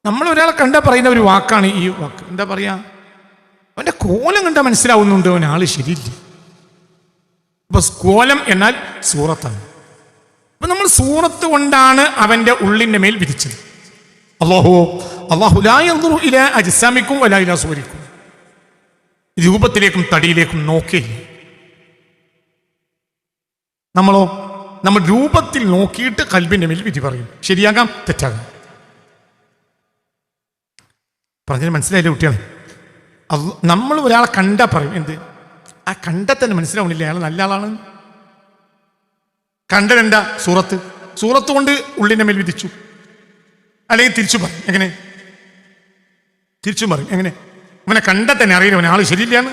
നമ്മൾ ഒരാളെ കണ്ടാൽ പറയുന്ന ഒരു വാക്കാണ് ഈ വാക്ക്. എന്താ പറയാ? അവൻ്റെ കോലം കണ്ടാൽ മനസ്സിലാവുന്നുണ്ട് അവൻ ആള് ശരിയില്ല. അപ്പൊ കോലം എന്നാൽ സൂറത്താണ്. അപ്പൊ നമ്മൾ സൂറത്ത് കൊണ്ടാണ് അവന്റെ ഉള്ളിന്റെ മേൽ വിധിച്ചത്. അല്ലാഹു ലാ യൻദുറു ഇലാ അജ്സാമിക്കും വലാ ഇലാ സുവരിക്കും, രൂപത്തിലേക്കും തടിയിലേക്കും നോക്കിയില്ല. നമ്മളോ നമ്മൾ രൂപത്തിൽ നോക്കിയിട്ട് കൽബിന്റെ മേൽ വിധി പറയും. ശരിയാകാം, തെറ്റാകാം. പറഞ്ഞത് മനസ്സിലായില്ലേ കുട്ടികളെ? നമ്മൾ ഒരാളെ കണ്ടാൽ പറയും എന്ത്? ആ കണ്ടാൽ തന്നെ മനസ്സിലാവണില്ല അയാൾ നല്ല ആളാണ്. കണ്ടതെന്താ? സൂറത്ത് കൊണ്ട് ഉള്ളിന്റെ മേൽ വിധിച്ചു. അല്ലെങ്കിൽ തിരിച്ചു പറയും. എങ്ങനെ? തിരിച്ചു പറയും. എങ്ങനെ? അവനെ കണ്ടാൽ തന്നെ അറിയില്ല അവൻ ആള് ശരിയില്ലാണ്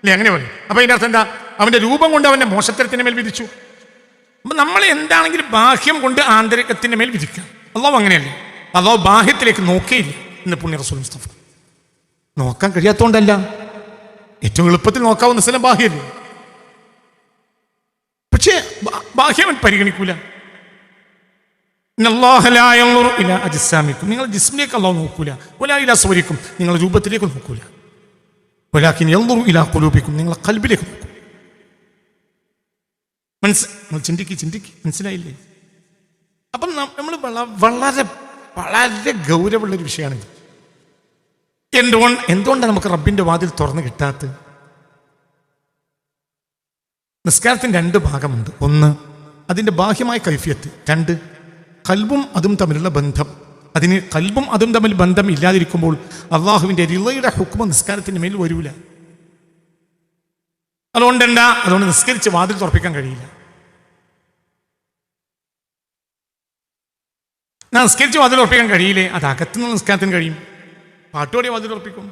അല്ലേ? അങ്ങനെ പറയും. അപ്പൊ അതിൻ്റെ അർത്ഥം എന്താ? അവന്റെ രൂപം കൊണ്ട് അവന്റെ മോശത്തരത്തിന്റെ മേൽ വിധിച്ചു. അപ്പൊ നമ്മൾ എന്താണെങ്കിലും ബാഹ്യം കൊണ്ട് ആന്തരികത്തിന്റെ മേൽ വിധിക്കാം. അല്ലാഹു അങ്ങനെയല്ലേ? അല്ലാഹു ബാഹ്യത്തിലേക്ക് നോക്കേയില്ല എന്ന് പുണ്യ റസൂൽ മുസ്തഫ. നോക്കാൻ കഴിയാത്തോണ്ടല്ല, ഏറ്റവും എളുപ്പത്തിൽ നോക്കാവുന്ന സ്ഥലം ബാഹ്യല്ലേ. പക്ഷേ ബാഹ്യം പരിഗണിക്കൂല. നിങ്ങൾ ജിസ്മിലേക്ക് അല്ലാഹു നോക്കൂല, വലാ ഇലാ സുവരിക്കും നിങ്ങൾ രൂപത്തിലേക്ക് നോക്കൂല, വലാകിൻ യൻദുറു ഇലാ ഖുലൂബിക്കും നിങ്ങൾ ഖൽബിലേക്ക് നോക്കൂ. ചിന്തിക്ക്, മനസ്സിലായില്ലേ? അപ്പം നമ്മൾ വളരെ വളരെ ഗൗരവമുള്ളൊരു വിഷയമാണിത്. എന്തുകൊണ്ടാണ് നമുക്ക് റബ്ബിന്റെ വാതിൽ തുറന്നു കിട്ടാത്തത്? നിസ്കാരത്തിന് രണ്ട് ഭാഗമുണ്ട്. ഒന്ന് അതിൻ്റെ ബാഹ്യമായ കൈഫിയത്ത്, രണ്ട് കൽബും അതും തമ്മിലുള്ള ബന്ധം. അതിന് കൽബും അതും തമ്മിൽ ബന്ധം ഇല്ലാതിരിക്കുമ്പോൾ അള്ളാഹുവിൻ്റെ റിളയുടെ ഹുക്മ നിസ്കാരത്തിൻ്റെ മേൽ വരൂല. അതുകൊണ്ട് നിസ്കരിച്ച് വാതിൽ തുറപ്പിക്കാൻ കഴിയില്ല. നിസ്കരിച്ച് വാതിൽ ഉറപ്പിക്കാൻ കഴിയില്ലേ? അത് അകത്തുനിന്ന് നിസ്കാരത്തിന് കഴിയും. പാട്ടോടെ വാതിൽ ഉറപ്പിക്കും.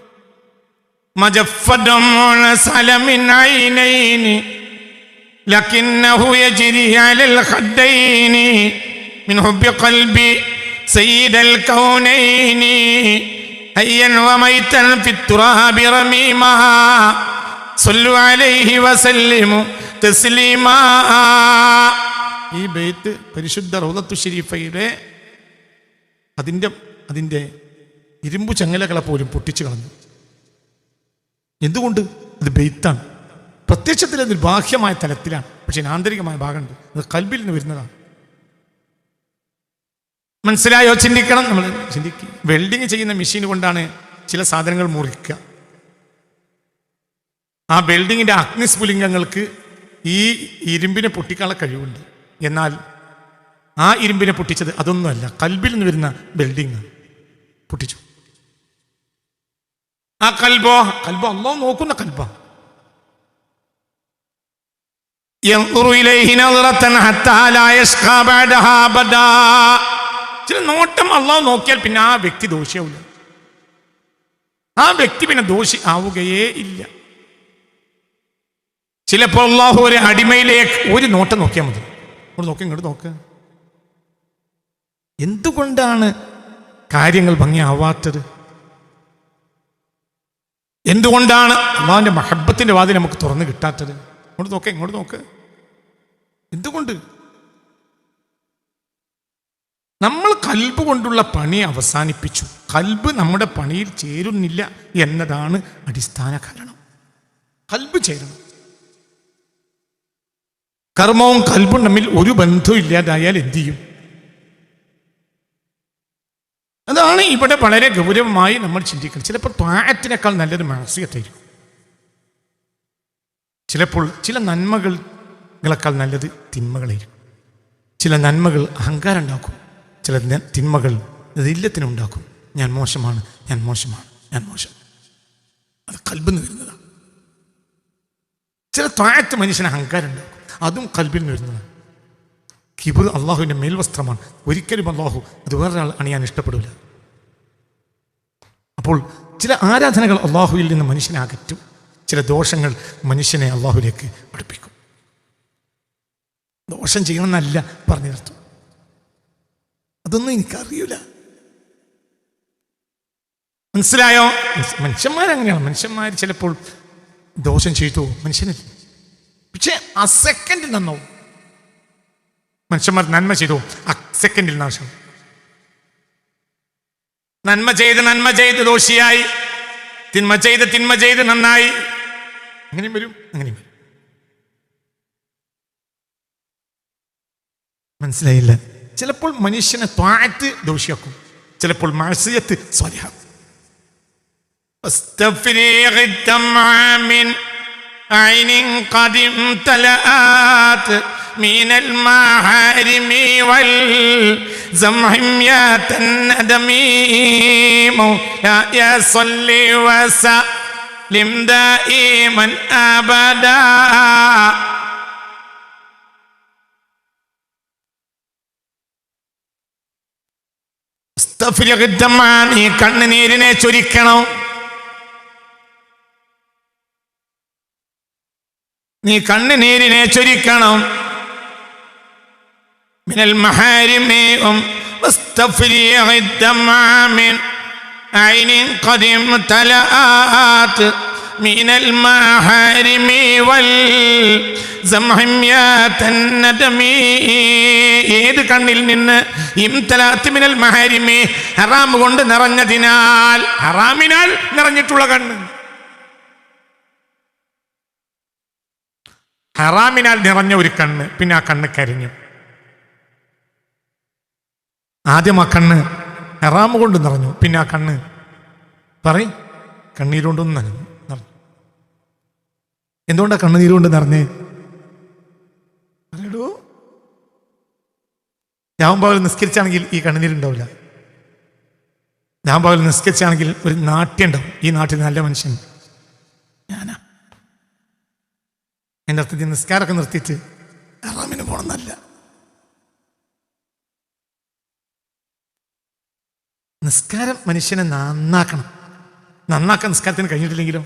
ഈ ബൈത്ത് പരിശുദ്ധ റൗളത്തു ശരീഫയുടെ അതിൻ്റെ ഇരുമ്പു ചങ്ങലകളെ പോലും പൊട്ടിച്ചു കളഞ്ഞു. എന്തുകൊണ്ട്? അത് ബെയ്ത്താണ്. പ്രത്യക്ഷത്തിൽ അതൊരു ബാഹ്യമായ തലത്തിലാണ്, പക്ഷെ ആന്തരികമായ ഭാഗമുണ്ട്. അത് കൽബിൽ നിന്ന് വരുന്നതാണ്. മനസ്സിലായോ? ചിന്തിക്കണം. നമ്മൾ ചിന്തിക്കും. വെൽഡിങ് ചെയ്യുന്ന മെഷീൻ കൊണ്ടാണ് ചില സാധനങ്ങൾ മുറിക്കുക. ആ വെൽഡിങ്ങിൻ്റെ അഗ്നിസ്ഫുലിംഗങ്ങൾക്ക് ഈ ഇരുമ്പിനെ പൊട്ടിക്കാനുള്ള കഴിവുണ്ട്. എന്നാൽ ആ ഇരുമ്പിനെ പൊട്ടിച്ചത് അതൊന്നുമല്ല, കൽബിൽ നിന്ന് വരുന്ന ബിൽഡിങ് പൊട്ടിച്ചു. ആ കൽബോ അല്ലാഹു നോക്കുന്ന കൽബ. ചില നോട്ടം അല്ലാഹു നോക്കിയാൽ പിന്നെ ആ വ്യക്തി ദോഷിയാവില്ല. ആ വ്യക്തി പിന്നെ ദോഷി ആവുകയേ ഇല്ല. ചിലപ്പോൾ അല്ലാഹു ഒരു അടിമയിലേക്ക് ഒരു നോട്ടം നോക്കിയാൽ മതി. ഇങ്ങോട്ട് നോക്ക്. എന്തുകൊണ്ടാണ് കാര്യങ്ങൾ ഭംഗിയാവാത്തത്? എന്തുകൊണ്ടാണ് അള്ളാഹുവിൻ്റെ മഹബ്ബത്തിൻ്റെ വാതിൽ നമുക്ക് തുറന്നു കിട്ടാത്തത്? ഇങ്ങോട്ട് നോക്ക്. എന്തുകൊണ്ട്? നമ്മൾ കൽബ് കൊണ്ടുള്ള പണി അവസാനിപ്പിച്ചു. കൽബ് നമ്മുടെ പണിയിൽ ചേരുന്നില്ല എന്നതാണ് അടിസ്ഥാന കാരണം. കൽബ് ചേരണം. കർമ്മവും കൽബും തമ്മിൽ ഒരു ബന്ധവും ഇല്ലാതായാൽ എന്ത് ചെയ്യും? അതാണ് ഇവിടെ വളരെ ഗൗരവമായി നമ്മൾ ചിന്തിക്കണം. ചിലപ്പോൾ ത്വാഅത്തിനേക്കാൾ നല്ലത് മഅസിയത്തായിരിക്കും. ചിലപ്പോൾ ചില നന്മകളേക്കാൾ നല്ലത് തിന്മകളായിരിക്കും. ചില നന്മകൾ അഹങ്കാരം ഉണ്ടാക്കും, ചില തിന്മകൾ ദില്ലത്തിനുണ്ടാക്കും. ഞാൻ മോശമാണ്. അത് കൽബിൽ നിന്ന് വരുന്നതാണ്. ചില ത്വാഅത്ത് മനുഷ്യന് അഹങ്കാരം ഉണ്ടാക്കും, അതും കൽബിൽ നിന്ന് വരുന്നതാണ്. കിബ്ർ അള്ളാഹുവിൻ്റെ മേൽവസ്ത്രമാണ്. ഒരിക്കലും അള്ളാഹു അത് വേറൊരാൾ അണിയാൻ ഇഷ്ടപ്പെടില്ല. അപ്പോൾ ചില ആരാധനകൾ അള്ളാഹുവിൽ നിന്ന് മനുഷ്യനെ അകറ്റും, ചില ദോഷങ്ങൾ മനുഷ്യനെ അള്ളാഹുവിലേക്ക് അടുപ്പിക്കും. ദോഷം ചെയ്യണമെന്നല്ല പറഞ്ഞു നിർത്തും. അതൊന്നും എനിക്കറിയില്ല. മനസ്സിലായോ? മനുഷ്യന്മാരങ്ങനെയാണ്. മനുഷ്യന്മാർ ചിലപ്പോൾ ദോഷം ചെയ്തു മനുഷ്യന്, പക്ഷെ ആ സെക്കൻഡിൽ നന്നാവും. മനുഷ്യന്മാർ നന്മ ചെയ്തു ആ സെക്കൻഡിൽ നാശം. നന്മ ചെയ്ത് ദോഷിയായി, തിന്മ ചെയ്ത് നന്നായി. അങ്ങനെയും വരും. മനസ്സിലായില്ല? ചിലപ്പോൾ മനുഷ്യനെ ത്വാഅത്ത് ദോഷിയാക്കും, ചിലപ്പോൾ മഅസിയത്ത് സ്വാലിഹാക്കും. عين قد امتلأت من المحارم والزمح حمية الندم مولاي صل وسلم دائما أبدا. നീ കണ്ണുനീരിനെ ചൊരിക്കണം, മിനൽ മഹാരിമിയും വസ്തഫ്രിഗ الدمع من عين قد امتلأت من المحارم والزمح حمية الندم. ഏത് കണ്ണിൽ നിന്ന്? ഇംതലഅത്ത് മിനൽ മഹാരിമി, ഹറാം കൊണ്ട് നിറഞ്ഞതിനാൽ, ഹറാമിനാൽ നിറഞ്ഞിട്ടുള്ള കണ്ണ്. ഹറാമിനാൽ നിറഞ്ഞ ഒരു കണ്ണ്, പിന്നെ ആ കണ്ണ് കരിഞ്ഞു. ആദ്യം ആ കണ്ണ് ഹറാമ് കൊണ്ട് നിറഞ്ഞു, പിന്നെ ആ കണ്ണ് കണ്ണീരുകൊണ്ടൊന്നും നിറഞ്ഞു. എന്തുകൊണ്ടാ കണ്ണുനീരുകൊണ്ട് നിറഞ്ഞേ? പറയടൂ. രാവുമ്പാവിൽ നിസ്കരിച്ചാണെങ്കിൽ ഈ കണ്ണുനീരുണ്ടാവില്ല. രാവുമ്പാവിൽ നിസ്കരിച്ചാണെങ്കിൽ ഒരു നാട്യം ഉണ്ടാവും. ഈ നാട്ടിൽ നല്ല മനുഷ്യൻ ഞാനാ. എൻ്റെ അർത്ഥത്തിൽ നിസ്കാരമൊക്കെ നിർത്തിയിട്ട് ഹറാമിന് പോകണമെന്നല്ല. നിസ്കാരം മനുഷ്യനെ നന്നാക്കാൻ നിസ്കാരത്തിന് കഴിഞ്ഞിട്ടില്ലെങ്കിലും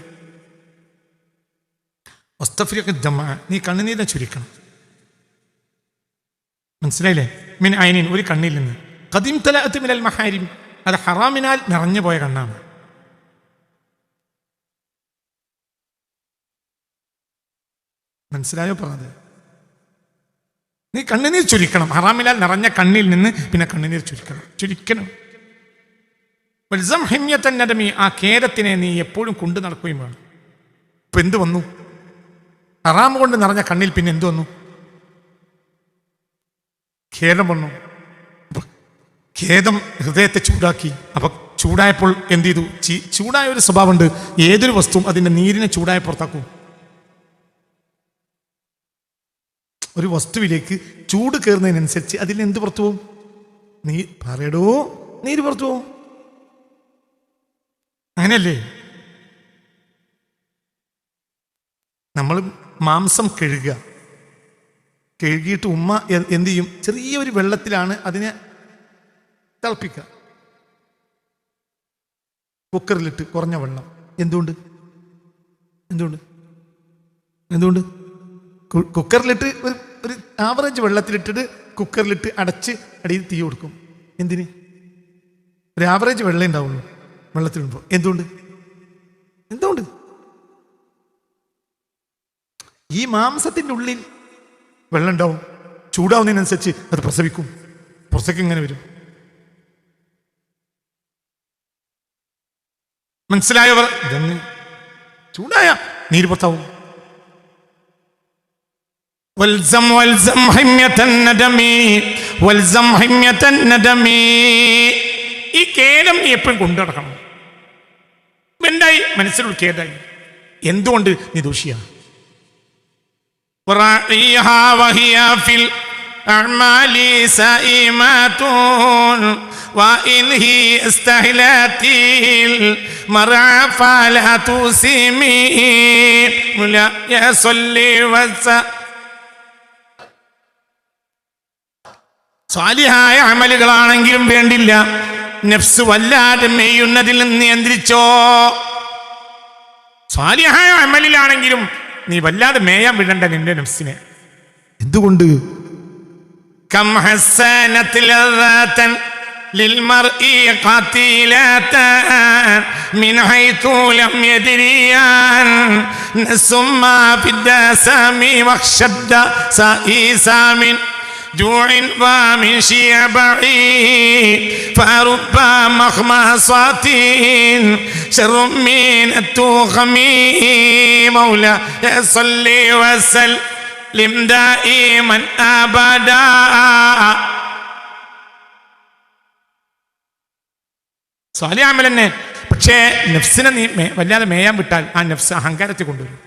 നീ കണ്ണുനീരിനെ ചുരുക്കണം. മനസ്സിലായില്ലേ? മിൻ ഐനിൻ, ഒരു കണ്ണിൽ നിന്ന്. ഖദിം തലഅത്ത് മിനൽ മഹാരിം, അത് ഹറാമിനാൽ നിറഞ്ഞു പോയ കണ്ണാണ്. മനസ്സിലായോ പറഞ്ഞത്? നീ കണ്ണുനീർ ചുരുക്കണം. ഹറാമിനാൽ നിറഞ്ഞ കണ്ണിൽ നിന്ന് പിന്നെ കണ്ണുനീർ ചുരുക്കണം. വൽസം ഹിമ്യത്തൻ നദമി, ആ ഖേദത്തിനെ നീ എപ്പോഴും കൊണ്ടു നടക്കുകയും വേണം. ഇപ്പൊ എന്ത് വന്നു? ഹറാം കൊണ്ട് നിറഞ്ഞ കണ്ണിൽ പിന്നെ എന്ത് വന്നു? ഖേദം വന്നു. ഖേദം ഹൃദയത്തെ ചൂടാക്കി. അപ്പൊ ചൂടായപ്പോൾ എന്ത് ചെയ്തു? ചൂടായ ഒരു സ്വഭാവമുണ്ട്. ഏതൊരു വസ്തുവും അതിന്റെ നീരിനെ ചൂടായ പുറത്താക്കും. ഒരു വസ്തുവിലേക്ക് ചൂട് കയറുന്നതിനനുസരിച്ച് അതിൽ എന്ത് പുറത്തു പോവും? നീര് പുറത്തു പോവും. അങ്ങനെയല്ലേ? നമ്മൾ മാംസം കഴുകിയിട്ട് ഉമ്മ എന്ത് ചെയ്യും? ചെറിയൊരു വെള്ളത്തിലാണ് അതിനെ തിളപ്പിക്കുക. കുക്കറിലിട്ട് കുറഞ്ഞ വെള്ളം. എന്തുകൊണ്ട് കുക്കറിലിട്ട് ഒരു ആവറേജ് വെള്ളത്തിലിട്ടിട്ട് കുക്കറിലിട്ട് അടച്ച് അടിയിൽ തീ കൊടുക്കും. എന്തിന്? ഒരു ആവറേജ് വെള്ളം ഉണ്ടാവുള്ളൂ വെള്ളത്തിലിടുമ്പോൾ. എന്തുകൊണ്ട്? ഈ മാംസത്തിൻ്റെ ഉള്ളിൽ വെള്ളം ഉണ്ടാവും. ചൂടാവുന്നതിനനുസരിച്ച് അത് പ്രസവിക്കും. ഇങ്ങനെ വരും. മനസ്സിലായവർ? ഇതന്നെ ചൂടായ നീര് പുറത്താവും. ഈ ഖേദം നീ എപ്പോഴും കൊണ്ടു നടക്കണം. എന്തായി? മനസ്സിലുള്ള ഖേദായി. എന്തുകൊണ്ട്? നീ ദോഷിയാണ്. وهي في الأعمال سائمة وإن هي استهلت المرعى فلا تسمي لا يصلي وسلم. സ്വാലിഹായ അമലുകളാണെങ്കിലും വേണ്ടില്ല, നഫ്സ് വല്ലാതെ മെയ്യുന്നതിൽ നിന്ന് നിയന്ത്രിച്ചോ. സ്വാലിഹായ അമലിലാണെങ്കിലും നീ വല്ലാതെ മേയാൻ വിടണ്ട നിന്റെ നഫ്സിനെ. എന്തുകൊണ്ട്? കം ഹസനത്തിൽ ലിൽമർഇ ഖാതിലതൻ മിൻ ഹൈതു ലം യദ്രിയാൻ നസുമ്മ ഫിദ്ദസമി വഖ്ശദ്ദ സഈസാമിൻ جوع ومن شبعي فرب مخمصة شر من التخم مولاي صل وسلم دائما أبدا. സാലിഹ് അമൽ തന്നെ. പക്ഷേ നഫ്സിനെ നീ വല്ലാതെ മേയാൻ വിട്ടാൽ ആ നഫ്സ് അഹങ്കാരത്തെ കൊണ്ടുവരും.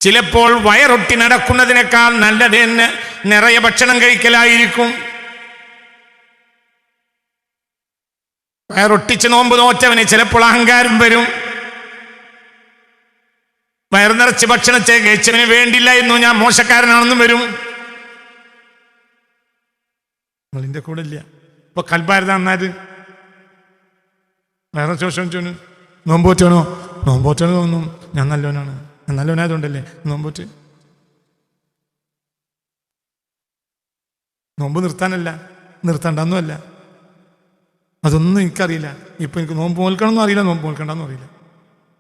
ചിലപ്പോൾ വയറൊട്ടി നടക്കുന്നതിനേക്കാൾ നല്ലത് എന്ന് നിറയെ ഭക്ഷണം കഴിക്കലായിരിക്കും. വയറൊട്ടിച്ച് നോമ്പ് നോറ്റവന് ചിലപ്പോൾ അഹങ്കാരം വരും. വയർ നിറച്ച് ഭക്ഷണം കഴിച്ചവന് വേണ്ടില്ലായിരുന്നു, ഞാൻ മോശക്കാരനാണെന്നും വരും. നിങ്ങളിൻ്റെ കൂടെ ഇല്ല. ഇപ്പൊ കൽബാരത നന്നായത് വേറെ ചോദിച്ചു നോമ്പോറ്റാണോ? നോമ്പോറ്റാണോ തോന്നും ഞാൻ നല്ലവനാണ്, ഞാൻ നല്ലവനായതുകൊണ്ടല്ലേ നോമ്പോറ്റ്. നോമ്പ് നിർത്താനല്ല, നിർത്തണ്ടെന്നുമല്ല, അതൊന്നും എനിക്കറിയില്ല. ഇപ്പൊ എനിക്ക് നോമ്പ് നോൽക്കണമെന്നും അറിയില്ല, നോമ്പ് നോൽക്കണ്ടെന്നും അറിയില്ല.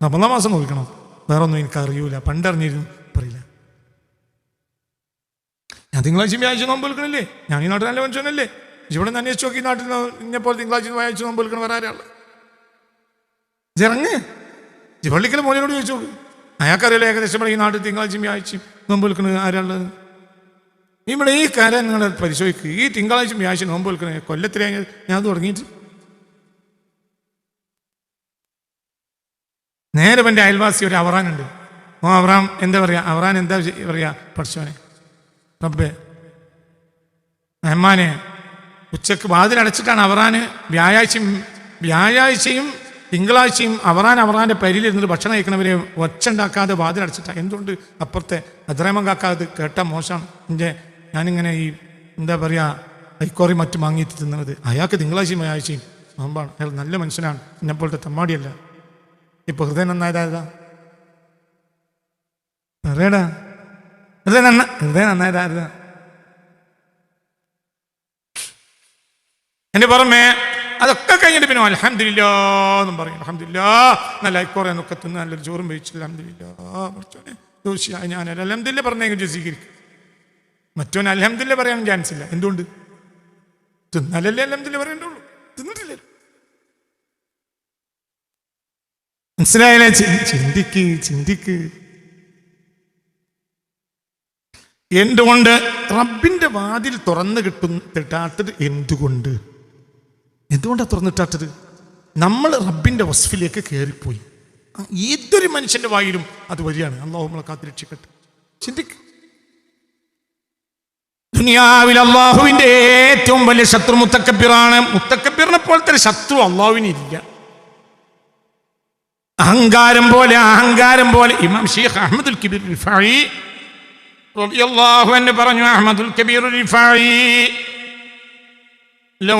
40 മാസം നോൽക്കണം, വേറെ ഒന്നും എനിക്കറിയൂല. പണ്ടറിഞ്ഞിരുന്നു, പറയില്ല. ഞാൻ തിങ്കളാഴ്ച വ്യാഴ്ച നോമ്പ് നോൽക്കണില്ലേ? ഞാൻ ഈ നാട്ടിൽ നല്ല മനുഷ്യനല്ലേ? ഇവിടെ തന്നെ നോക്കി നാട്ടിൽ ഇന്നെപ്പോലെ തിങ്കളാഴ്ച വ്യാഴ്ച നോമ്പ് നോൽക്കണം വേറെ ആരാള്? ഇറങ്ങ് പള്ളിക്കൽ മോനോട് ചോദിച്ചു നോക്ക്, അയാൾക്കറിയില്ല ഏകദേശം ഈ നാട്ടിൽ തിങ്കളാഴ്ചയും വ്യാഴ്ചയും നോമ്പ് നോൽക്കണത് ആരാളുള്ളത്. ഇവിടെ ഈ കാര്യം നിങ്ങൾ പരിശോധിക്കുക. ഈ തിങ്കളാഴ്ച വ്യാഴ്ച നോമ്പ് നോൽക്കണേ കൊല്ലത്തിലേ ഞാൻ തുടങ്ങിയിട്ട്. നേരെ എൻ്റെ അയൽവാസി ഒരു അവറാനുണ്ട്. അവറാൻ എന്താ പറയുക? അവറാൻ എന്താ പറയുക? പഠിച്ചോനെ റബ്ബേ മെഹമാനെ ഉച്ചക്ക് വാതിലടച്ചിട്ടാണ് അവറാന് വ്യാഴാഴ്ചയും തിങ്കളാഴ്ചയും അവറാൻ്റെ പരിയിലിരുന്നിട്ട് ഭക്ഷണം കഴിക്കണവരെ ഒച്ച ഉണ്ടാക്കാതെ വാതിലടച്ചിട്ടാണ്. എന്തുകൊണ്ട്? അപ്പുറത്തെ അദ്രേമം കാക്കാതെ കേട്ടാൽ മോശമാണ്. ഞാനിങ്ങനെ ഈ എന്താ പറയുക ഐക്കോറി മറ്റും വാങ്ങിയിട്ട് തിന്നുന്നത്. അയാൾക്ക് തിങ്കളാഴ്ചയും വ്യാഴാഴ്ചയും നോമ്പാണ്. അയാൾ നല്ല മനുഷ്യനാണ്, എന്നെപ്പോലത്തെ തമ്മാടിയല്ല. ഇപ്പൊ ഹൃദയം നന്നായതായതാ പറയടാ, ഹൃദയം നന്നായതായതാ. എൻ്റെ പുറമേ അതൊക്കെ കഴിഞ്ഞിട്ട് പിന്നെ അൽഹംദുലില്ലാ എന്നും പറയും. അൽഹംദുലില്ലാ നല്ല ഐക്കോറെ എന്നൊക്കെ തിന്ന് നല്ലൊരു ചോറും കഴിച്ചു. അൽഹംദുലില്ലാ പഠിച്ചോനെ തീർച്ചയായും ഞാൻ അൽഹംദുലില്ലാ പറഞ്ഞെങ്കിൽ സ്വീകരിക്കും. മറ്റോന് അൽഹംദുലില്ലാ പറയാൻ ചാൻസ് ഇല്ല. എന്തുകൊണ്ട്? തിന്നാലല്ലേ അൽഹംദുലില്ലാ പറയേണ്ടുള്ളൂ, തിന്നിട്ടില്ലല്ലോ. മനസ്സിലായില്ലേ? ചിന്തിക്ക്. എന്തുകൊണ്ട് റബ്ബിന്റെ വാതിൽ തുറന്നു കിട്ടാത്തത്? എന്തുകൊണ്ടാണ് തുറന്നിട്ടാത്തത്? നമ്മൾ റബ്ബിന്റെ വസ്ഫിലേക്ക് കയറിപ്പോയി. ഏതൊരു മനുഷ്യന്റെ വായിലും അത് വരികയാണ്. അല്ലാഹു നമ്മളെ കാത്തുരക്ഷിക്കട്ടെ. ചിന്തിക്ക്. ദുനിയാവിൽ അള്ളാഹുവിന്റെ ഏറ്റവും വലിയ ശത്രു മുത്തക്കബ്ബിറാണ്. മുത്തക്കബ്ബിറിനെ പോലത്തെ ശത്രു അള്ളാഹുവിനില്ല. അഹങ്കാരം പോലെ ഇമാം ഷെയ്ഖ് അഹ്മദുൽ കബീർ റിഫായി റളിയല്ലാഹു അൻഹു പറഞ്ഞു, അഹ്മദുൽ കബീർ റിഫായി ലൗ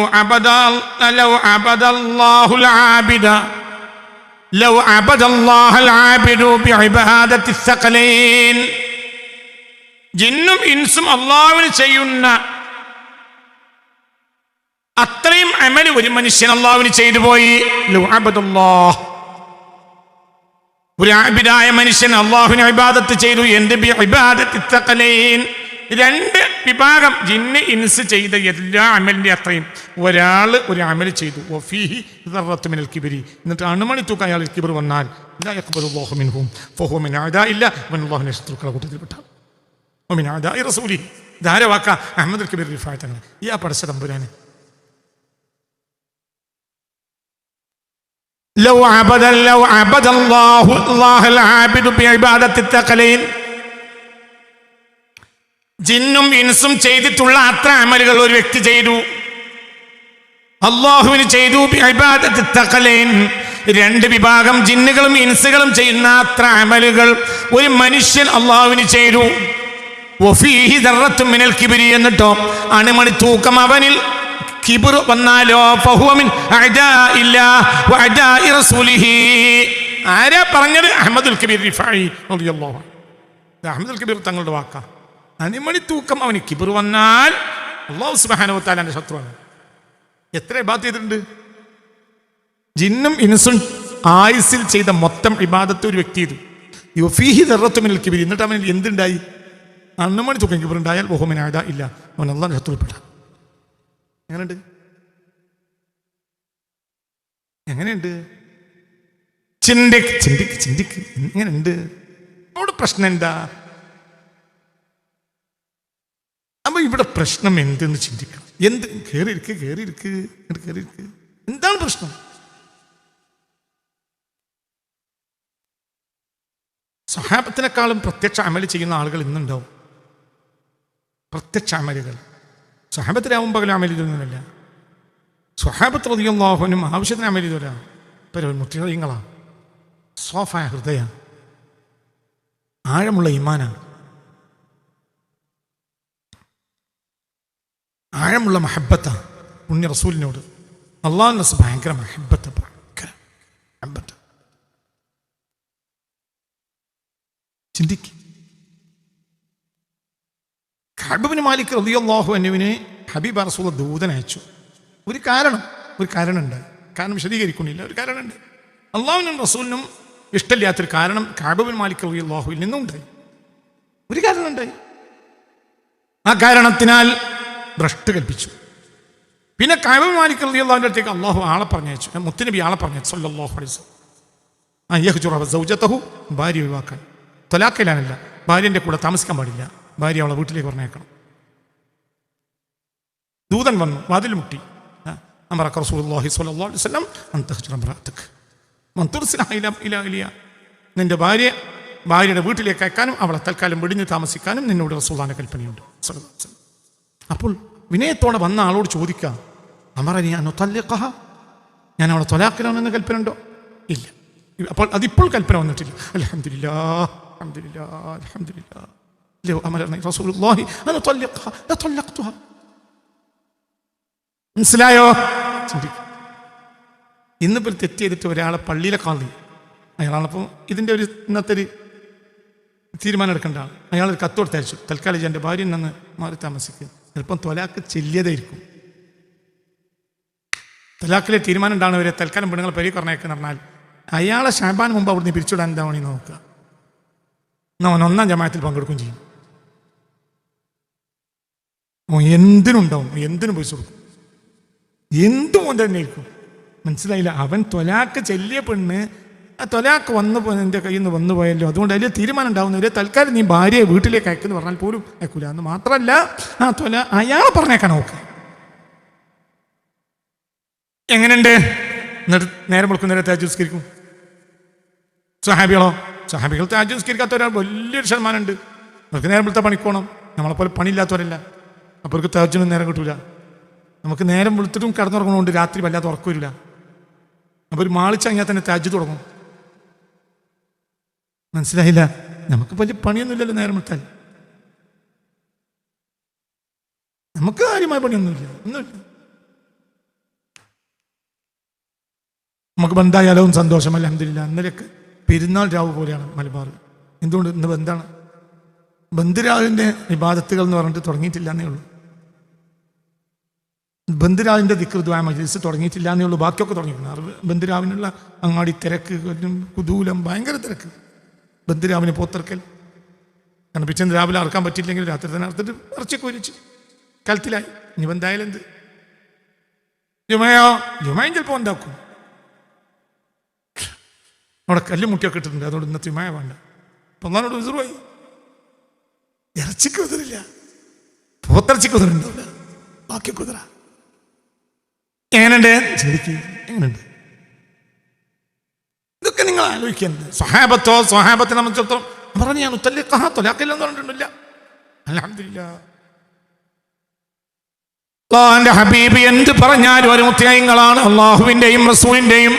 അബദല്ലാഹുൽ ആബിദു ബിഇബാദത്തി الثقلين. ജിന്നും ഇൻസും അള്ളാഹുവിന് ചെയ്യുന്ന അത്രയും അമല് ഒരു മനുഷ്യൻ അള്ളാഹുവിന് ചെയ്തു പോയി. ലൗ അബദല്ലാഹ്, ഒരു ആബിദായ മനുഷ്യൻ അള്ളാഹുവിനെ ഇബാദത്ത് ചെയ്തു. എന്ത്? ബിഇബാദത്തി الثقلين. 2 വിഭാഗം ജിന്ന് ഇൻസ് ചെയ്ത എല്ലാ അമലിന്റെ അത്രയും ഒരാൾ ഒരു അമൽ ചെയ്തു. വഫീഹി ദർറത്തു മിനൽ കിബ്രി. എന്നിട്ട് അണുമണി തൂക്കം അയാളിൽ കിബ്ർ വന്നാൽ ലാ യഖ്ബലുല്ലാഹു മിൻഹും ഫഹുവ മിൻ അഅദാഇല്ല വല്ലാഹു യസ്തുറുൽ കൂട്ടത്തിൽപ്പെട്ടാൽ വമിൻ അഅദാഇ റസൂലിഹി. ധാരവാക്ക അഹ്മദുൽ കബീർ റിഫായി തങ്ങൾ. ഈ പടച്ച തമ്പുരാനെ ലൗ അബദല്ലാഹു അല്ലാഹൽ ആബിദു ബിഇബാദത്തി الثقلين. ജിന്നും ഇൻസും ചെയ്തിട്ടുള്ള അത്ര അമലുകൾ ഒരു വ്യക്തി ചെയ്തു, അള്ളാഹുവിന് ചെയ്തു. ബിഇബാദത്തി الثقلين. 2 വിഭാഗം ജിന്നുകളും ഇൻസുകളും ചെയ്യുന്ന അത്ര അമലുകൾ ഒരു മനുഷ്യൻ അള്ളാഹുവിന് ചെയ്തു. വഫീഹി ദർറത്തും മിനൽ കിബ്രി. എന്നിട്ടോ അണുമണി തൂക്കം അവനിൽ കിബ്ർ വന്നാലോ ഫഹുവ മിൻ അഅദാഇല്ലാഹി വഅദാഇ റസൂലിഹി. ആരാ പറഞ്ഞത്? അഹ്മദുൽ കബീർ റിഫായി റളിയല്ലാഹു അൻഹു. അഹ്മദുൽ കബീർ തങ്ങളുടെ വാക്കാ. അണിമണി തൂക്കം അവന് കിബ്ർ വന്നാൽ അല്ലാഹു സുബ്ഹാനഹു വ തആലയുടെ ശത്രുവാണ്. എത്ര ഇബാദത്ത് ചെയ്തിട്ടുണ്ട്? ജിന്നും ഇൻസും ആയുസിൽ ചെയ്ത മൊത്തം ഇബാദത്ത് ഒരു വ്യക്തി ചെയ്തു. യുഫീഹി ദർറത്തു മിനൽ കിബ്രി. എന്നിട്ട് അവന് എന്തുണ്ടായി? അണ്ണുമണി തുകയ്ക്ക് ഉണ്ടായാൽ ബഹുമിനായത ഇല്ല, അവൻ അള്ളാഹ് ശത്രുപ്പെട്ട. എങ്ങനെയുണ്ട്? എങ്ങനെയുണ്ട്? ചിന്തിക്ക് ചിന്തിക്ക് ചിന്തിക്ക്. എങ്ങനെയുണ്ട്? അവിടെ പ്രശ്നം എന്താ? അപ്പൊ ഇവിടെ പ്രശ്നം എന്തെന്ന് ചിന്തിക്കണം. എന്ത് കയറിയിരിക്ക് കയറിയിരിക്ക് കയറിയിരിക്ക്, എന്താണ് പ്രശ്നം? സ്വഹാബത്തിനേക്കാളും പ്രത്യക്ഷ അമല് ചെയ്യുന്ന ആളുകൾ ഇന്നുണ്ടാവും. പ്രത്യക്ഷ അമലുകൾ സ്വഹാബത്തിലാവും പകലും അമല് ചെയ്യുന്നതല്ല. സ്വഹാബത്ത് റളിയല്ലാഹു അൻഹും ആവശ്യത്തിന് അമല് ചെയ്തവരാ. മുത്തികളാണ്. സോഫായ ഹൃദയ, ആഴമുള്ള ഈമാനാണ്, ആഴമുള്ള മഹബത്ത പുണ്യ റസൂലിനോട്. അള്ളാഹുവിന് ഭയങ്കര മഹബത്ത്, ഭയങ്കര മഹബത്ത്. ചിന്തിക്ക്. കഅബ് ഇബ്നു മാലിക് റളിയല്ലാഹു അൻഹുവിനെ ഹബീബ് റസൂൽ ദൂതൻ അയച്ചു. ഒരു കാരണമുണ്ട്. കാരണം വിശദീകരിക്കുന്നില്ല. ഒരു കാരണമുണ്ട്. അള്ളാഹുവിനും റസൂലിനും ഇഷ്ടമില്ലാത്തൊരു കാരണം കഅബ് ഇബ്നു മാലിക് റളിയല്ലാഹുവിൽ നിന്നും ഉണ്ടായി. ഒരു കാരണമുണ്ടായി. ആ കാരണത്തിനാൽ ഭ്രഷ്ട് കൽപ്പിച്ചു. പിന്നെ കഅബ് ഇബ്നു മാലിക് റളിയല്ലാഹുവിൻ്റെ അടുത്തേക്ക് അള്ളാഹു ആളെ പറഞ്ഞയച്ചു. മുത്തുനബി ആളെ പറഞ്ഞയച്ചു സല്ലല്ലാഹു അലൈഹി വസല്ലം. യഹ്ജുറ ഭാര്യ ഒഴിവാക്കാൻ. തൊലാക്കയിലാനല്ല, ഭാര്യൻ്റെ കൂടെ താമസിക്കാൻ പാടില്ല. ഭാര്യ അവളെ വീട്ടിലേക്ക് പറഞ്ഞേക്കണം. ദൂതൻ വന്നു, വാതിൽ മുട്ടി. അമറക റസൂലുള്ളാഹി സ്വല്ലല്ലാഹു അലൈഹി വസല്ലം അൻ തഹ്ജുറ ഇംറഅതക വൻ തുർസില ഇലാ ഇലിയ. നിന്റെ ഭാര്യയുടെ വീട്ടിലേക്ക് അയക്കാനും അവളെ തൽക്കാലം വെടിഞ്ഞ് താമസിക്കാനും നിന്നോട് റസൂലുള്ളാഹിന്റെ കൽപ്പനയുണ്ട്. അപ്പോൾ വിനയത്തോടെ വന്ന ആളോട് ചോദിക്കാം, അമറനി അൻ ഉതല്ലിഖഹ, ഞാൻ അവളെ തൊലാഖിലാണെന്ന് കൽപ്പന ഉണ്ടോ? ഇല്ല. അപ്പോൾ അതിപ്പോൾ കൽപ്പന വന്നിട്ടില്ല. അൽഹംദുലില്ലാഹ് അൽഹംദുലില്ലാഹ് അൽഹംദുലില്ലാഹ്. ലൗ അമറനി റസൂലുള്ളാഹി അൻ ഉതല്ലിഖഹ ലതല്ലഖ്തുഹ. മനസ്സിലായോ? ഇന്നിപ്പോൾ തെറ്റ് ചെയ്തിട്ട് ഒരാളെ പള്ളിയിലെ കാളി, അയാളാണപ്പോൾ ഇതിൻ്റെ ഒരു ഇന്നത്തെ ഒരു തീരുമാനം എടുക്കേണ്ട ആൾ. അയാളൊരു കത്ത് കൊടുത്തയച്ചു, തൽക്കാലം എൻ്റെ ഭാര്യ നിന്ന് മാറി താമസിക്കുക. ചിലപ്പം തൊലാക്ക് ചെല്ലിയതായിരിക്കും. തൊലാക്കിലെ തീരുമാനം ഉണ്ടാകുന്നവരെ തൽക്കാലം പെണ്ണുങ്ങൾ പെരുകി പറഞ്ഞേക്കെന്ന് പറഞ്ഞാൽ അയാളെ ഷാബാൻ മുമ്പ് അവിടുന്ന് പിരിച്ചുവിടാൻ എന്താ വേണി നോക്കുക. എന്നാൽ അവൻ 1-ാം ജമാഅത്തിൽ പങ്കെടുക്കുകയും ചെയ്യും. എന്തിനുണ്ടാവും, എന്തിനും പൈസ കൊടുക്കും, എന്തും ഓൻ തന്നെ ഇരിക്കും. മനസ്സിലായില്ല? അവൻ തൊലാക്ക് ചെല്ലിയ പെണ്ണ്, ആ തൊലാക്ക് എൻ്റെ കയ്യിൽ നിന്ന് വന്നു പോയല്ലോ, അതുകൊണ്ട് അതിൽ തീരുമാനം ഉണ്ടാവുന്നവരെ തൽക്കാലം നീ ഭാര്യയെ വീട്ടിലേക്ക് അയക്കുമെന്ന് പറഞ്ഞാൽ പോലും അയക്കൂല. എന്ന് മാത്രമല്ല അയാളെ പറഞ്ഞേക്കാൻ നോക്ക്. എങ്ങനെയുണ്ട്? എന്നിട്ട് നേരം വെളുക്കുന്നവരെ തഹജ്ജുദ്. സഹാബികൾ തഹജ്ജുദ് ഒരാൾ വലിയൊരു ശതമാനമുണ്ട്. അവർക്ക് നേരം വെളുത്ത പണിക്കോണം. നമ്മളെപ്പോലെ പണിയില്ലാത്തവരല്ല. അപ്പോൾ അവർക്ക് തഹജ്ജുദിനും നേരം കിട്ടൂല. നമുക്ക് നേരം വെളുത്തിട്ടും കിടന്നുറങ്ങണോണ്ട് രാത്രി വല്ലാതെ ഉറക്കം വരില്ല. അപ്പോൾ ഒരു മാളിച്ചങ്ങിയാൽ തന്നെ തഹജ്ജുദ് തുടങ്ങും. മനസ്സിലായില്ല? നമുക്ക് വലിയ പണിയൊന്നുമില്ലല്ലോ നേരം വിട്ടാൽ. നമുക്ക് കാര്യമായ പണിയൊന്നുമില്ല, ഒന്നുമില്ല. നമുക്ക് ബന്ധായാലും സന്തോഷം. അൽഹംദുലില്ലാ. ഇന്നലെയൊക്കെ പെരുന്നാൾ രാവ് പോലെയാണ് മലബാർ. എന്തുകൊണ്ട്? ഇന്ന് ബന്ധാണ്. ബന്ധുരാവിൻ്റെ ഇബാദത്തുകൾ എന്ന് പറഞ്ഞിട്ട് തുടങ്ങിയിട്ടില്ല എന്നേ ഉള്ളൂ. ബന്ധുരാവിൻ്റെ ദിക്ർ ദുആ മജ്ലിസ് തുടങ്ങിയിട്ടില്ല എന്നേ ഉള്ളൂ. ബാക്കിയൊക്കെ തുടങ്ങിയിട്ടുണ്ട്. ബന്ധുരാവിനുള്ള അങ്ങാടി തിരക്ക്, കുതൂലം, ഭയങ്കര തിരക്ക്. ബന്ധുരാവിന് പോത്തിറക്കൽ. കാരണം പിറ്റേന്ന് രാവിലെ അറക്കാൻ പറ്റിയില്ലെങ്കിൽ രാത്രി തന്നെ അറുത്തിട്ട് ഇറച്ചിയൊക്കെ ഒരിച്ച് കലത്തിലായി. ഇനി ബന്ധായാലും എന്ത്? ജുമയും ചിലപ്പോൾ ഉണ്ടാക്കും. അവിടെ കല്ല് മുട്ടിയൊക്കെ ഇട്ടിട്ടുണ്ട്. അതുകൊണ്ട് ഇന്നത്തെ ജുമയ വേണ്ട. പൊന്നാനോട് വിസുറുമായി. ഇറച്ചിക്ക് കുതിരില്ല, പോത്തിറച്ചിക്ക് കുതിരുണ്ടാവില്ല, ബാക്കി കുതിര. എങ്ങനെയുണ്ട്? ചിന്തിക്ക്. എങ്ങനെയുണ്ട്? ഇതൊക്കെ നിങ്ങൾ ആലോചിക്കുന്നത്. സ്വഹാബത്തിനെ സംബന്ധിച്ചിടത്തോളം പറഞ്ഞു, ഞാൻ തൊലാക്കില്ലെന്ന് പറഞ്ഞിട്ടുണ്ടില്ല. അൽഹംദുലില്ലാഹ്. അല്ലാഹുവിന്റെ ഹബീബ് എന്ത് പറഞ്ഞാലും ഒരു മുത്തയങ്ങളാണ്. അള്ളാഹുവിൻ്റെയും റസൂലിൻ്റെയും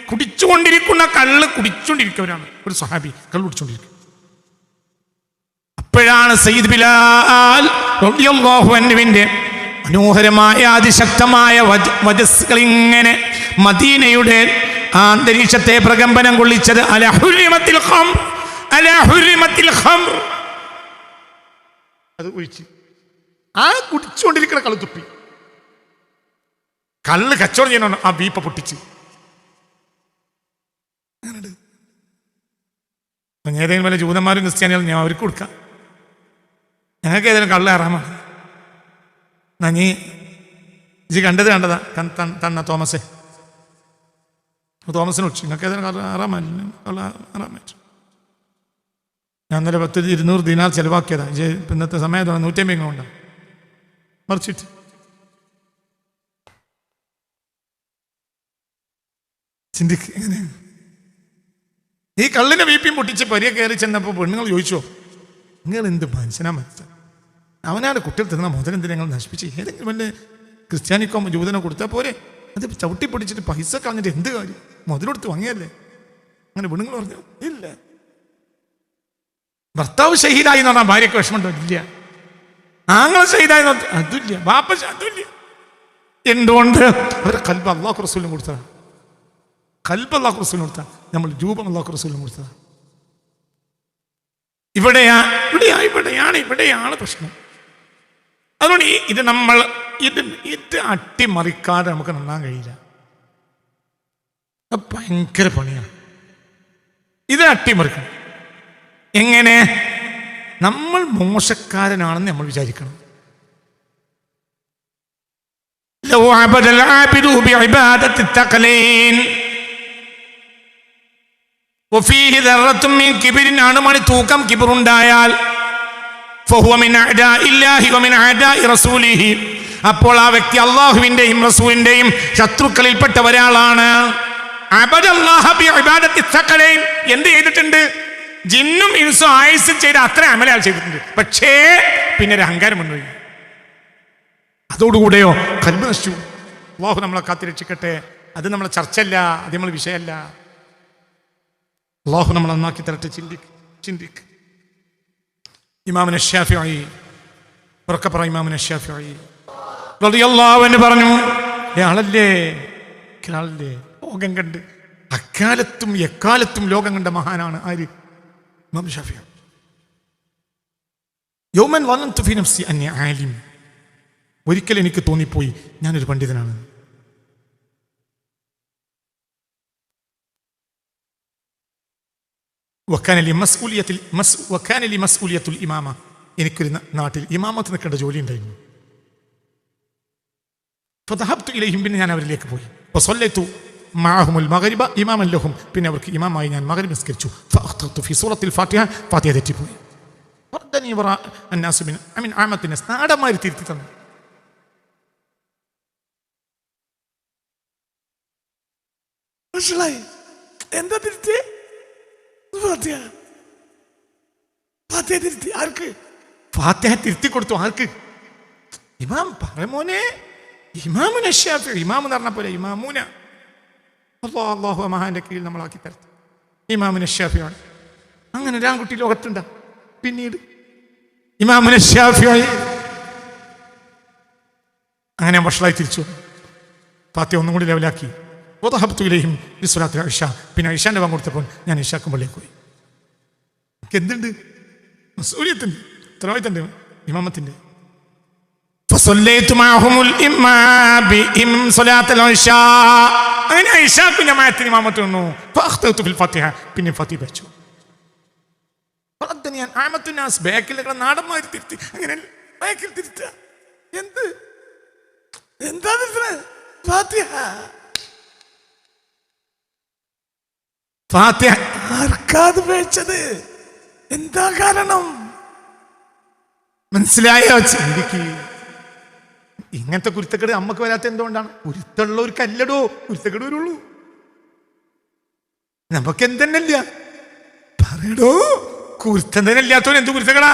കുടിച്ചുകൊണ്ടിരിക്കുന്ന കള്ള് കുടിച്ചുകൊണ്ടിരിക്കുന്നവരാണ്. ഒരു സഹാബി കള്ള് കുടിച്ചുകൊണ്ടിരിക്കും. അപ്പോഴാണ് സയ്യിദ് ബിലാൽ റളിയല്ലാഹു അൻഹുവിന്റെ മനോഹരമായ അതിശക്തമായ വജസ്സുകൾ ഇങ്ങനെ മദീനയുടെ അന്തരീക്ഷത്തെ പ്രകമ്പനം കൊള്ളിച്ചത്. അലാ ഹുരിമത്തിൽ ഖംർ, അലാ ഹുരിമത്തിൽ ഖംർ. അത് ഒഴിച്ച് ആ കുടിച്ചുകൊണ്ടിരിക്കുന്ന കള്ള് തുപ്പി. കള്ള് കച്ചവടം ചെയ്യണം. ആ വീപ്പ പൊട്ടിച്ച് ഏതെങ്കിലും വല്ല ജൂതന്മാരും ക്രിസ്ത്യാനികളും ഞാൻ അവർക്ക് കൊടുക്കാം. ഞങ്ങൾക്ക് ഏതായാലും കള്ള ഹറാമാണ്. എന്നാ നീ ഇജ് കണ്ടതാ തന്ന തോമസിനെ വിളിച്ചു. നിങ്ങൾക്ക് ഏതായാലും കള്ള ഹറാമല്ല, കള്ള ഹറാമായിട്ട് ഞാൻ ഇന്നലെ 200 ദിനാർ ചിലവാക്കിയതാ. ഇന്നത്തെ സമയം 150 കൊണ്ടാണ് മറിച്ചിട്ട്. ചിന്തിക്ക് എങ്ങനെ ഈ കള്ളിനെ വീപ്പിയും പൊട്ടിച്ച് പരിയ കയറി ചെന്നപ്പോൾ പെണ്ണുങ്ങൾ ചോദിച്ചോ, നിങ്ങൾ എന്ത് മനുഷ്യനാ മനസ്സിലാ, അവനാണ് കുട്ടികൾ തിന്ന മുതലെന്തിനെ ഞങ്ങൾ നശിപ്പിച്ച് ഏതെങ്കിലും വല്ല ക്രിസ്ത്യാനിക്കോ ജൂതനോ കൊടുത്താൽ പോരെ, അത് ചവിട്ടി പൊടിച്ചിട്ട് പൈസ കളഞ്ഞിട്ട് എന്ത് കാര്യം, മുതലെടുത്ത് വാങ്ങിയല്ലേ. അങ്ങനെ പെണ്ണുങ്ങൾ പറഞ്ഞു ഇല്ല. ഭർത്താവ് ഷഹീദായി എന്ന് പറഞ്ഞാൽ ഭാര്യയ്ക്ക് വിഷമമുണ്ടോ? ഇല്ല. ആങ്ങൾ ഷഹീദായി അതുമില്ല, ബാപ്പ അതുമില്ല. എന്തുകൊണ്ട്? അവരെ കൽബ് അല്ലാഹു റസൂലിനും കൊടുത്തതാണ്. കൽബ് അല്ലാഹു റസൂലിനും കൊടുത്ത, നമ്മൾ രൂപം അല്ലാഹു റസൂലിനും കൊടുത്തതാണ്. ഇവിടെയാണ് പ്രശ്നം. അതുകൊണ്ട് ഇത് നമ്മൾ ഇത് അട്ടിമറിക്കാതെ നമുക്ക് നന്നാൻ കഴിയില്ല. ഭയങ്കര പണിയാണ് ഇത് അട്ടിമറിക്കണം. എങ്ങനെ? നമ്മൾ മോശക്കാരനാണെന്ന് നമ്മൾ വിചാരിക്കണം. അണുമണി തൂക്കം കിബറുണ്ടായാൽ അപ്പോൾ ആ വ്യക്തി അള്ളാഹുവിന്റെയും റസൂലിന്റെയും ശത്രുക്കളിൽപ്പെട്ട ഒരാളാണ്. എന്ത് ചെയ്തിട്ടുണ്ട്? ജിന്നും ഇൻസും ആയുസ് ചെയ്ത് അത്ര അമലാൽ ചെയ്തിട്ടുണ്ട്. പക്ഷേ പിന്നെ ഒരു അഹങ്കാരം വന്നു. അതോടുകൂടെയോ കൽബ് നശിച്ചു. അല്ലാഹു നമ്മളെ കാത്തിരക്ഷിക്കട്ടെ. അത് നമ്മളെ ചർച്ചയല്ല, അത് നമ്മളെ വിഷയമല്ല. അല്ലാഹു നമ്മളെ നന്നാക്കി തരട്ടെ. ചിന്തിക്ക്. ഇമാമുന ശാഫിഈ ഉറക്കെ പറ. ഇമാമുന ശാഫിഈ റളിയല്ലാഹു അൻഹു പറഞ്ഞു, ആളല്ലേ ലോകം കണ്ട് അക്കാലത്തും എക്കാലത്തും ലോകം കണ്ട മഹാനാണ്. ആര്? ഇമാം ശാഫിഈ. യൗമൻ വനന്തു ഫീ നഫ്സി അന്നി ആലിം. ഒരിക്കൽ എനിക്ക് തോന്നിപ്പോയി ഞാനൊരു പണ്ഡിതനാണ്. എനിക്കൊരു നാട്ടിൽ ഇമാമത്ത് നിൽക്കേണ്ട ജോലി ഉണ്ടായിരുന്നു. പിന്നെ ഞാൻ അവരിലേക്ക് പോയി. പിന്നെ അവർക്ക് ഇമാമായി ഞാൻ മഗ്രിബ് നിസ്കരിച്ചു. ഫാത്തിഹ തെറ്റിപ്പോയി. നാടന്മാര് തിരുത്തി തന്നു. മനസ്സിലായി? എന്താ തിരുത്തി? ആർക്ക്? ഫാത്തിഹ തിരുത്തി കൊടുത്തു. ആർക്ക്? ഇമാം പറമോനെ ഇമാമുന ശാഫിഈ. ഇമാം എന്ന് പറഞ്ഞ പോലെ ഇമാമുന. അല്ലാഹു മഹാന്റെ കീഴിൽ നമ്മളാക്കി തരട്ടെ. ഇമാമുന ശാഫിഈ ആണ്. അങ്ങനെ ഒരാൺകുട്ടി ലോകത്തുണ്ടാ. പിന്നീട് ഇമാമുന ശാഫിഈ അങ്ങനെ വഷളായി തിരിച്ചു. ഫാത്തിഹ ഒന്നും കൂടി ലെവലാക്കി. പിന്നെ ഇശാന്റെ വാങ്ങ് കൊടുത്തപ്പോൾ ഞാൻ ഇശാക്കും പള്ളിയിൽ പോയി. എന്തുണ്ട്? മസ്ഊലിയത്തുണ്ട്, ഉത്തരവാദിത്തമുണ്ട് ഇമാമത്തിന്റെ. അങ്ങനെ ഇശാക്കും ജമാഅത്തിന് ഇമാമത്ത് വന്നു. പിന്നെ ഫാത്തിഹ വെച്ചു. ബാക്കിൽ നാടന്മാർ തിരുത്തി. അങ്ങനെ ബാക്കിൽ തിരുത്തുക. എന്താ ഫാത്തിഹ ആർക്കാത് പേച്ചത്? എന്താ കാരണം? മനസ്സിലായോ? ചിന്തിക്ക്. ഇങ്ങനത്തെ കുരുത്തക്കേട് അമ്മക്ക് വരാത്ത എന്തുകൊണ്ടാണ്? കുരുത്തുള്ളവർക്കല്ലടോ കുരുത്തക്കേട് വരുള്ളൂ. നമുക്ക് എന്തെന്നല്ല പറയടോ. കുരുത്തം തന്നെ ഇല്ലാത്തവൻ എന്ത് കുരുത്തക്കടാ?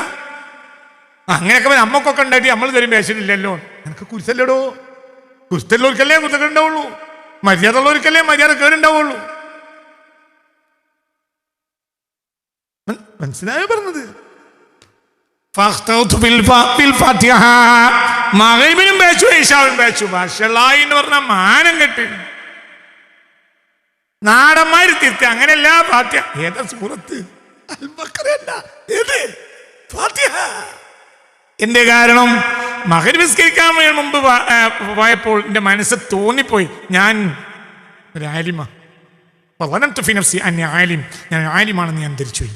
അങ്ങനെയൊക്കെ അമ്മക്കൊക്കെ ഉണ്ടായിട്ട് നമ്മൾ തരും പേശനില്ലല്ലോ. എനിക്ക് കുരുത്തല്ലടോ. കുരുത്തുള്ളവർക്കല്ലേ കുരുത്തക്കേട് ഉണ്ടാവുള്ളൂ. മര്യാദ ഉള്ളവർക്കല്ലേ മര്യാദ കേടുണ്ടാവുള്ളൂ. മനസ്സിലായോ പറഞ്ഞത്? മഗ്രിബിനും പേച്ചു ഇശാവിനും പേച്ചു. മാഷല്ലാഹി എന്ന് പറഞ്ഞ മാനം കെട്ട് നാടന്മാര് തിരുത്തി. അങ്ങനെയല്ല ഫാത്തിഹ. ഏതാ സൂറത്ത്? അൽ ബഖറയല്ല. ഏത്? ഫാത്തിഹ. എന്റെ കാരണം മഗ്രിബ് നിസ്കരിക്കാൻ മുമ്പ് പോയപ്പോൾ എന്റെ മനസ്സ് തോന്നിപ്പോയി ഞാൻ ഒരു ആലിമ. ഞാൻ ആലിമാണെന്ന് ഞാൻ ധരിച്ചു പോയി.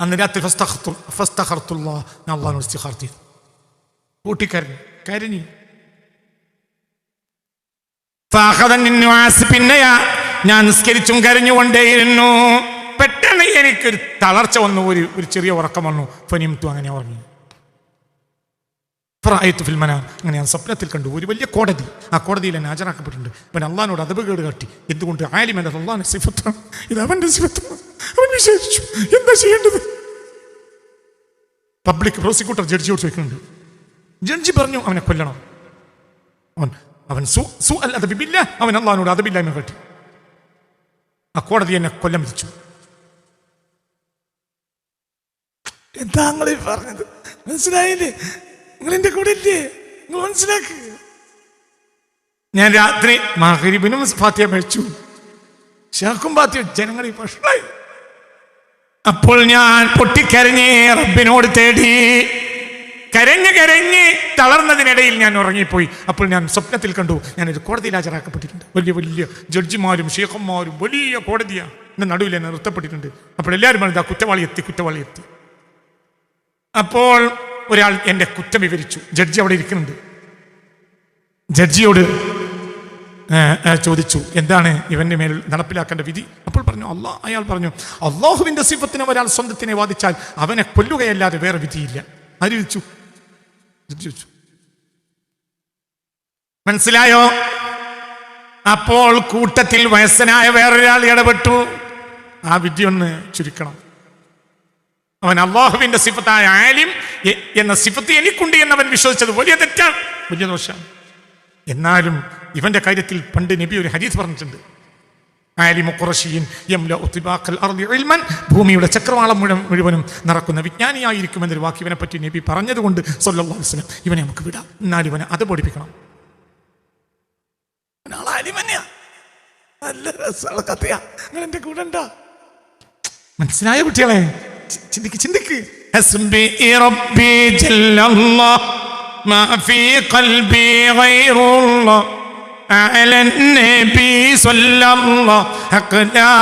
അന്ന് രാത്രി ഞാൻ അള്ളാഹിനോട് ഇസ്തിഖാർ ചെയ്തു. കൂട്ടിക്കരഞ്ഞു, കരഞ്ഞു. പിന്നെ ഞാൻ നിസ്കരിച്ചും കരഞ്ഞുകൊണ്ടേയിരുന്നു. പെട്ടെന്ന് എനിക്കൊരു തളർച്ച വന്നു, ഒരു ചെറിയ ഉറക്കം വന്നു. ഫനിംതു, അങ്ങനെ ഉറങ്ങി. അങ്ങനെ ഞാൻ സ്വപ്നത്തിൽ കണ്ടു ഒരു വലിയ കോടതി. ആ കോടതിയിൽ എന്നെ ഹാജരാക്കപ്പെട്ടിട്ടുണ്ട്. അവൻ അള്ളാഹിനോട് അദബുകേട് കാട്ടി. എന്തുകൊണ്ട്? ആലിം എന്നത് അള്ളാഹിന്റെ സിഫത്താണ്, ഇത് അവന്റെ സിഫത്താണ്. അവൻ വിശേഷിച്ചു, എന്താ ചെയ്യേണ്ടത്? പബ്ലിക് പ്രോസിക്യൂട്ടർ ജഡ്ജിയോട് ചോദിക്കുന്നുണ്ട്. ജഡ്ജി പറഞ്ഞു അവനെ കൊല്ലണം. അവൻ അവൻ അള്ളാഹിനോട് അദബില്ലായ്മ കാട്ടി. ആ കോടതി എന്നെ കൊല്ലം വിധിച്ചു. എന്താ നിങ്ങൾ പറഞ്ഞത്? മനസ്സിലായില്ലേ? നിങ്ങൾ എന്റെ കൂടെ ഇല്ലേ? നിങ്ങൾ മനസ്സിലാക്ക്. ഞാൻ രാത്രി മഗ്‌രിബിനും ഫാത്തിഹ കഴിച്ചു, ശാഖും ഫാത്തിഹ. ജനങ്ങൾ പ്രശ്നമായി. അപ്പോൾ ഞാൻ പൊട്ടിക്കരഞ്ഞ് റബ്ബിനോട് തേടി. കരഞ്ഞ് തളർന്നതിനിടയിൽ ഞാൻ ഉറങ്ങിപ്പോയി. അപ്പോൾ ഞാൻ സ്വപ്നത്തിൽ കണ്ടു ഞാനൊരു കോടതിയിൽ ഹാജരാക്കപ്പെട്ടിട്ടുണ്ട്. വലിയ വലിയ ജഡ്ജിമാരും ഷേഖന്മാരും, വലിയ കോടതിയാണ്. എൻ്റെ നടുവിൽ എന്നെ നിർത്തപ്പെട്ടിട്ടുണ്ട്. അപ്പോൾ എല്ലാവരും പറഞ്ഞു കുറ്റവാളി എത്തി. അപ്പോൾ ഒരാൾ എൻ്റെ കുറ്റം വിവരിച്ചു. ജഡ്ജി അവിടെ ഇരിക്കുന്നുണ്ട്. ജഡ്ജിയോട് ചോദിച്ചു, എന്താണ് ഇവന്റെ മേൽ നടപ്പിലാക്കേണ്ട വിധി? അപ്പോൾ പറഞ്ഞു അയാൾ പറഞ്ഞു, അള്ളാഹുവിന്റെ സിഫത്തിനെ ഒരാൾ സ്വന്തത്തിനെ വാദിച്ചാൽ അവനെ കൊല്ലുകയല്ലാതെ വേറെ വിധിയില്ല. ആര് ചോദിച്ചു? മനസ്സിലായോ? അപ്പോൾ കൂട്ടത്തിൽ വയസ്സനായ വേറൊരാൾ ഇടപെട്ടു. ആ വിധി ഒന്ന് ചുരുക്കണം. അവൻ അള്ളാഹുവിന്റെ സിഫത്തായ ആലിം എന്ന സിഫത്ത് എനിക്കുണ്ട് എന്നവൻ വിശ്വസിച്ചത് വലിയ തെറ്റാണ്, വലിയ ദോഷമാണ്. എന്നാലും ഇവന്റെ കാര്യത്തിൽ പണ്ട് നബി ഒരു ഹദീസ് പറഞ്ഞിട്ടുണ്ട്. ആലിമു ഖുറശിയിൻ യംലഉ തിബാഖൽ അർളി ഇൽമൻ, ഭൂമിയുടെ ചക്രവാളം മുഴുവനും നിറക്കുന്ന വിജ്ഞാനിയായിരിക്കുമെന്നൊരു വാക്ക് ഇവനെ പറ്റി നബി പറഞ്ഞതുകൊണ്ട് സല്ലല്ലാഹു അലൈഹി വസല്ലം ഇവനെ നമുക്ക് വിടാം. എന്നാൽ ഇവനെ അത് പഠിപ്പിക്കണം. നല്ല രസമുള്ള കഥയാ. നിങ്ങൾ എന്റെ കൂടെ ഉണ്ടാ? മനസ്സിലായ കുട്ടികളെ? ചിന്തിക്ക്. ഹസ്ബി റബ്ബി ജല്ലല്ലാഹ് മാ ഫീ ഖൽബി ഗൈറുല്ലാഹ് അല നബി സല്ലല്ലാഹു ഹഖ് ലാ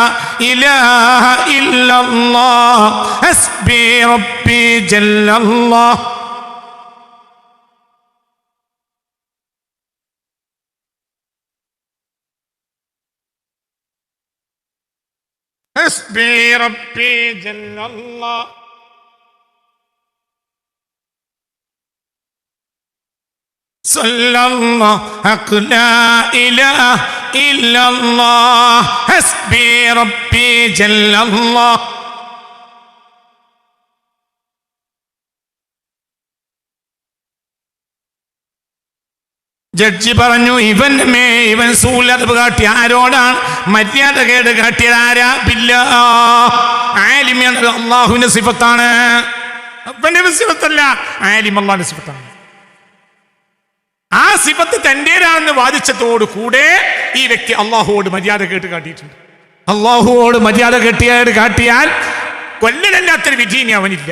ഇലാഹ ഇല്ലല്ലാഹ് ഹസ്ബി റബ്ബി ജല്ലല്ലാഹ്. ഹസ്ബി റബ്ബി ജല്ലല്ലാഹ് സല്ലല്ലാഹു ഹഖ് ലാ ഇലാഹ ഇല്ലല്ലാഹ് ഹസ്ബി റബ്ബി ജല്ലല്ലാഹ്. ജഡ്ജി പറഞ്ഞു, ഇവൻ സൂലത് കാട്ടി ആരോടാണ്? മര്യാദ കേട് കാട്ടിയത് ആരാ? ബില്ലാഹ്. ആലിം എന്നത് അള്ളാഹുവിന്റെ സിഫത്താണ്, അവന്റെ സിഫത്തല്ല. ആലിം അള്ളാഹുവിന്റെ സിഫത്താണ്. ആ സിഫത്ത് തന്റേതാണെന്ന് വാദിച്ചതോട് കൂടെ ഈ വ്യക്തി അള്ളാഹുവോട് മര്യാദ കേട്ട് കാട്ടിയിട്ടുണ്ട്. അള്ളാഹുവോട് മര്യാദ കാട്ടിയാൽ കൊല്ലലല്ലാത്തൊരു വിധി ഇനി അവനില്ല.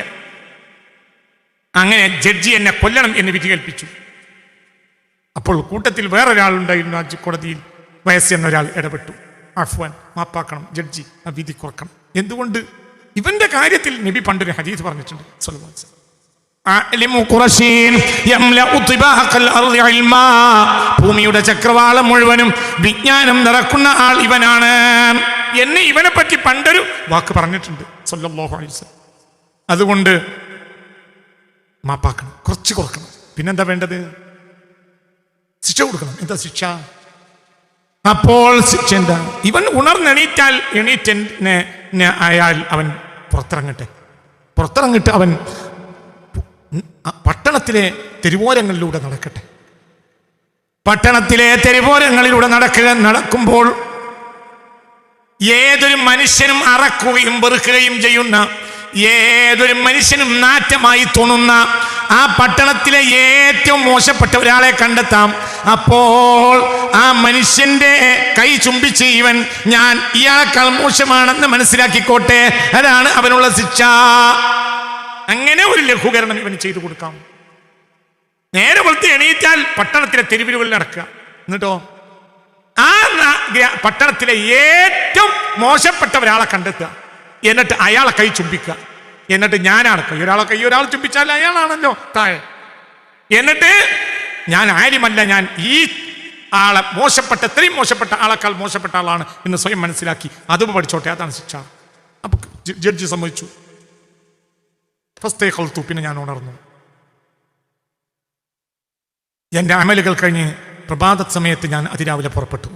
അങ്ങനെ ജഡ്ജി എന്നെ കൊല്ലണം എന്ന് വിധി കൽപ്പിച്ചു. അപ്പോൾ കൂട്ടത്തിൽ വേറൊരാളുണ്ടായിരുന്നു. ആ കോടതിയിൽ വയസ്സെന്നൊരാൾ ഇടപെട്ടു. അഫ്വാൻ, മാപ്പാക്കണം, ജഡ്ജി ആ വിധി കുറക്കണം. എന്തുകൊണ്ട്? ഇവന്റെ കാര്യത്തിൽ നബി പണ്ടൊരു ഹദീസ് പറഞ്ഞിട്ടുണ്ട്. ഭൂമിയുടെ ചക്രവാളം മുഴുവനും വിജ്ഞാനം നിറക്കുന്ന ആൾ ഇവനാണ് എന്ന് ഇവനെ പറ്റി പണ്ടൊരു വാക്ക് പറഞ്ഞിട്ടുണ്ട് സല്ലല്ലാഹു അലൈഹി വസല്ലം. അതുകൊണ്ട് മാപ്പാക്കണം, കുറച്ച് കുറക്കണം. പിന്നെന്താ വേണ്ടത്? ശിക്ഷ കൊടുക്കണം. എന്താ ശിക്ഷ? അപ്പോൾ ശിക്ഷ എന്താ? ഇവൻ എണീറ്റ ആയാൽ അവൻ പുറത്തിറങ്ങിട്ട് അവൻ പട്ടണത്തിലെ തെരുവോരങ്ങളിലൂടെ നടക്കട്ടെ. പട്ടണത്തിലെ തെരുവോരങ്ങളിലൂടെ നടക്കുമ്പോൾ ഏതൊരു മനുഷ്യനും അറക്കുകയും വെറുക്കുകയും ചെയ്യുന്ന, ഏതൊരു മനുഷ്യനും നാറ്റമായി തോന്നുന്ന ആ പട്ടണത്തിലെ ഏറ്റവും മോശപ്പെട്ട ഒരാളെ കണ്ടെത്താം. അപ്പോൾ ആ മനുഷ്യന്റെ കൈ ചുംബിച്ച് ഞാൻ ഇയാളെക്കാൾ മോശമാണെന്ന് മനസ്സിലാക്കിക്കോട്ടെ. അതാണ് അവനുള്ള ശിക്ഷ. അങ്ങനെ ഒരു ലഘൂകരണം ഇവന് ചെയ്തു കൊടുക്കാം. നേരെ വെളുത്ത് എണീറ്റാൽ പട്ടണത്തിലെ തെരുവിലുകളിൽ നടക്കുക. എന്നിട്ടോ ആ പട്ടണത്തിലെ ഏറ്റവും മോശപ്പെട്ട ഒരാളെ കണ്ടെത്തുക. എന്നിട്ട് അയാളെ കൈ ചുംബിക്കുക. എന്നിട്ട് ഞാനാണ് കൈ ഒരാൾ ചുംബിച്ചാൽ അയാളാണല്ലോ താഴെ. എന്നിട്ട് ഞാൻ ആരുമല്ല, ഞാൻ ഈ ആളെ എത്രയും മോശപ്പെട്ട ആളെക്കാൾ മോശപ്പെട്ട ആളാണ് എന്ന് സ്വയം മനസ്സിലാക്കി അത് പഠിച്ചോട്ടെ, അതാണ് ശിക്ഷ. അപ്പൊ ജഡ്ജി സമ്മതിച്ചു. പിന്നെ ഞാൻ ഉണർന്നു. എൻ്റെ അമലുകൾ കഴിഞ്ഞ് പ്രഭാത സമയത്ത് ഞാൻ അതിരാവിലെ പുറപ്പെട്ടു.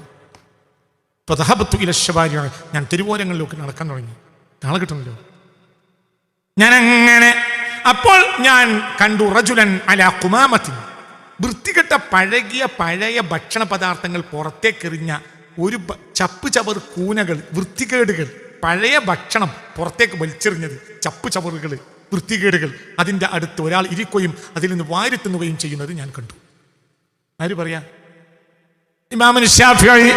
ഞാൻ തിരുവോരങ്ങളിലേക്ക് നടക്കാൻ തുടങ്ങി. നാളെ കിട്ടുന്നല്ലോ. ഞാൻ അങ്ങനെ അപ്പോൾ ഞാൻ കണ്ടു റജുലൻ അലാ ഖുമാമത്തിൻ, വൃത്തികെട്ട പഴയ ഭക്ഷണ പദാർത്ഥങ്ങൾ പുറത്തേക്കെറിഞ്ഞ ഒരു ചപ്പ് ചവർ കൂനകൾ, വൃത്തികേടുകൾ, പഴയ ഭക്ഷണം പുറത്തേക്ക് വലിച്ചെറിഞ്ഞത്, ചപ്പ് ചവറുകൾ, വൃത്തികേടുകൾ, അതിൻ്റെ അടുത്ത് ഒരാൾ ഇരിക്കുകയും അതിൽ നിന്ന് വാരിത്തുന്നുകയും ചെയ്യുന്നത് ഞാൻ കണ്ടു. ആര് പറയാ? ഇമാം ശാഫിഈ.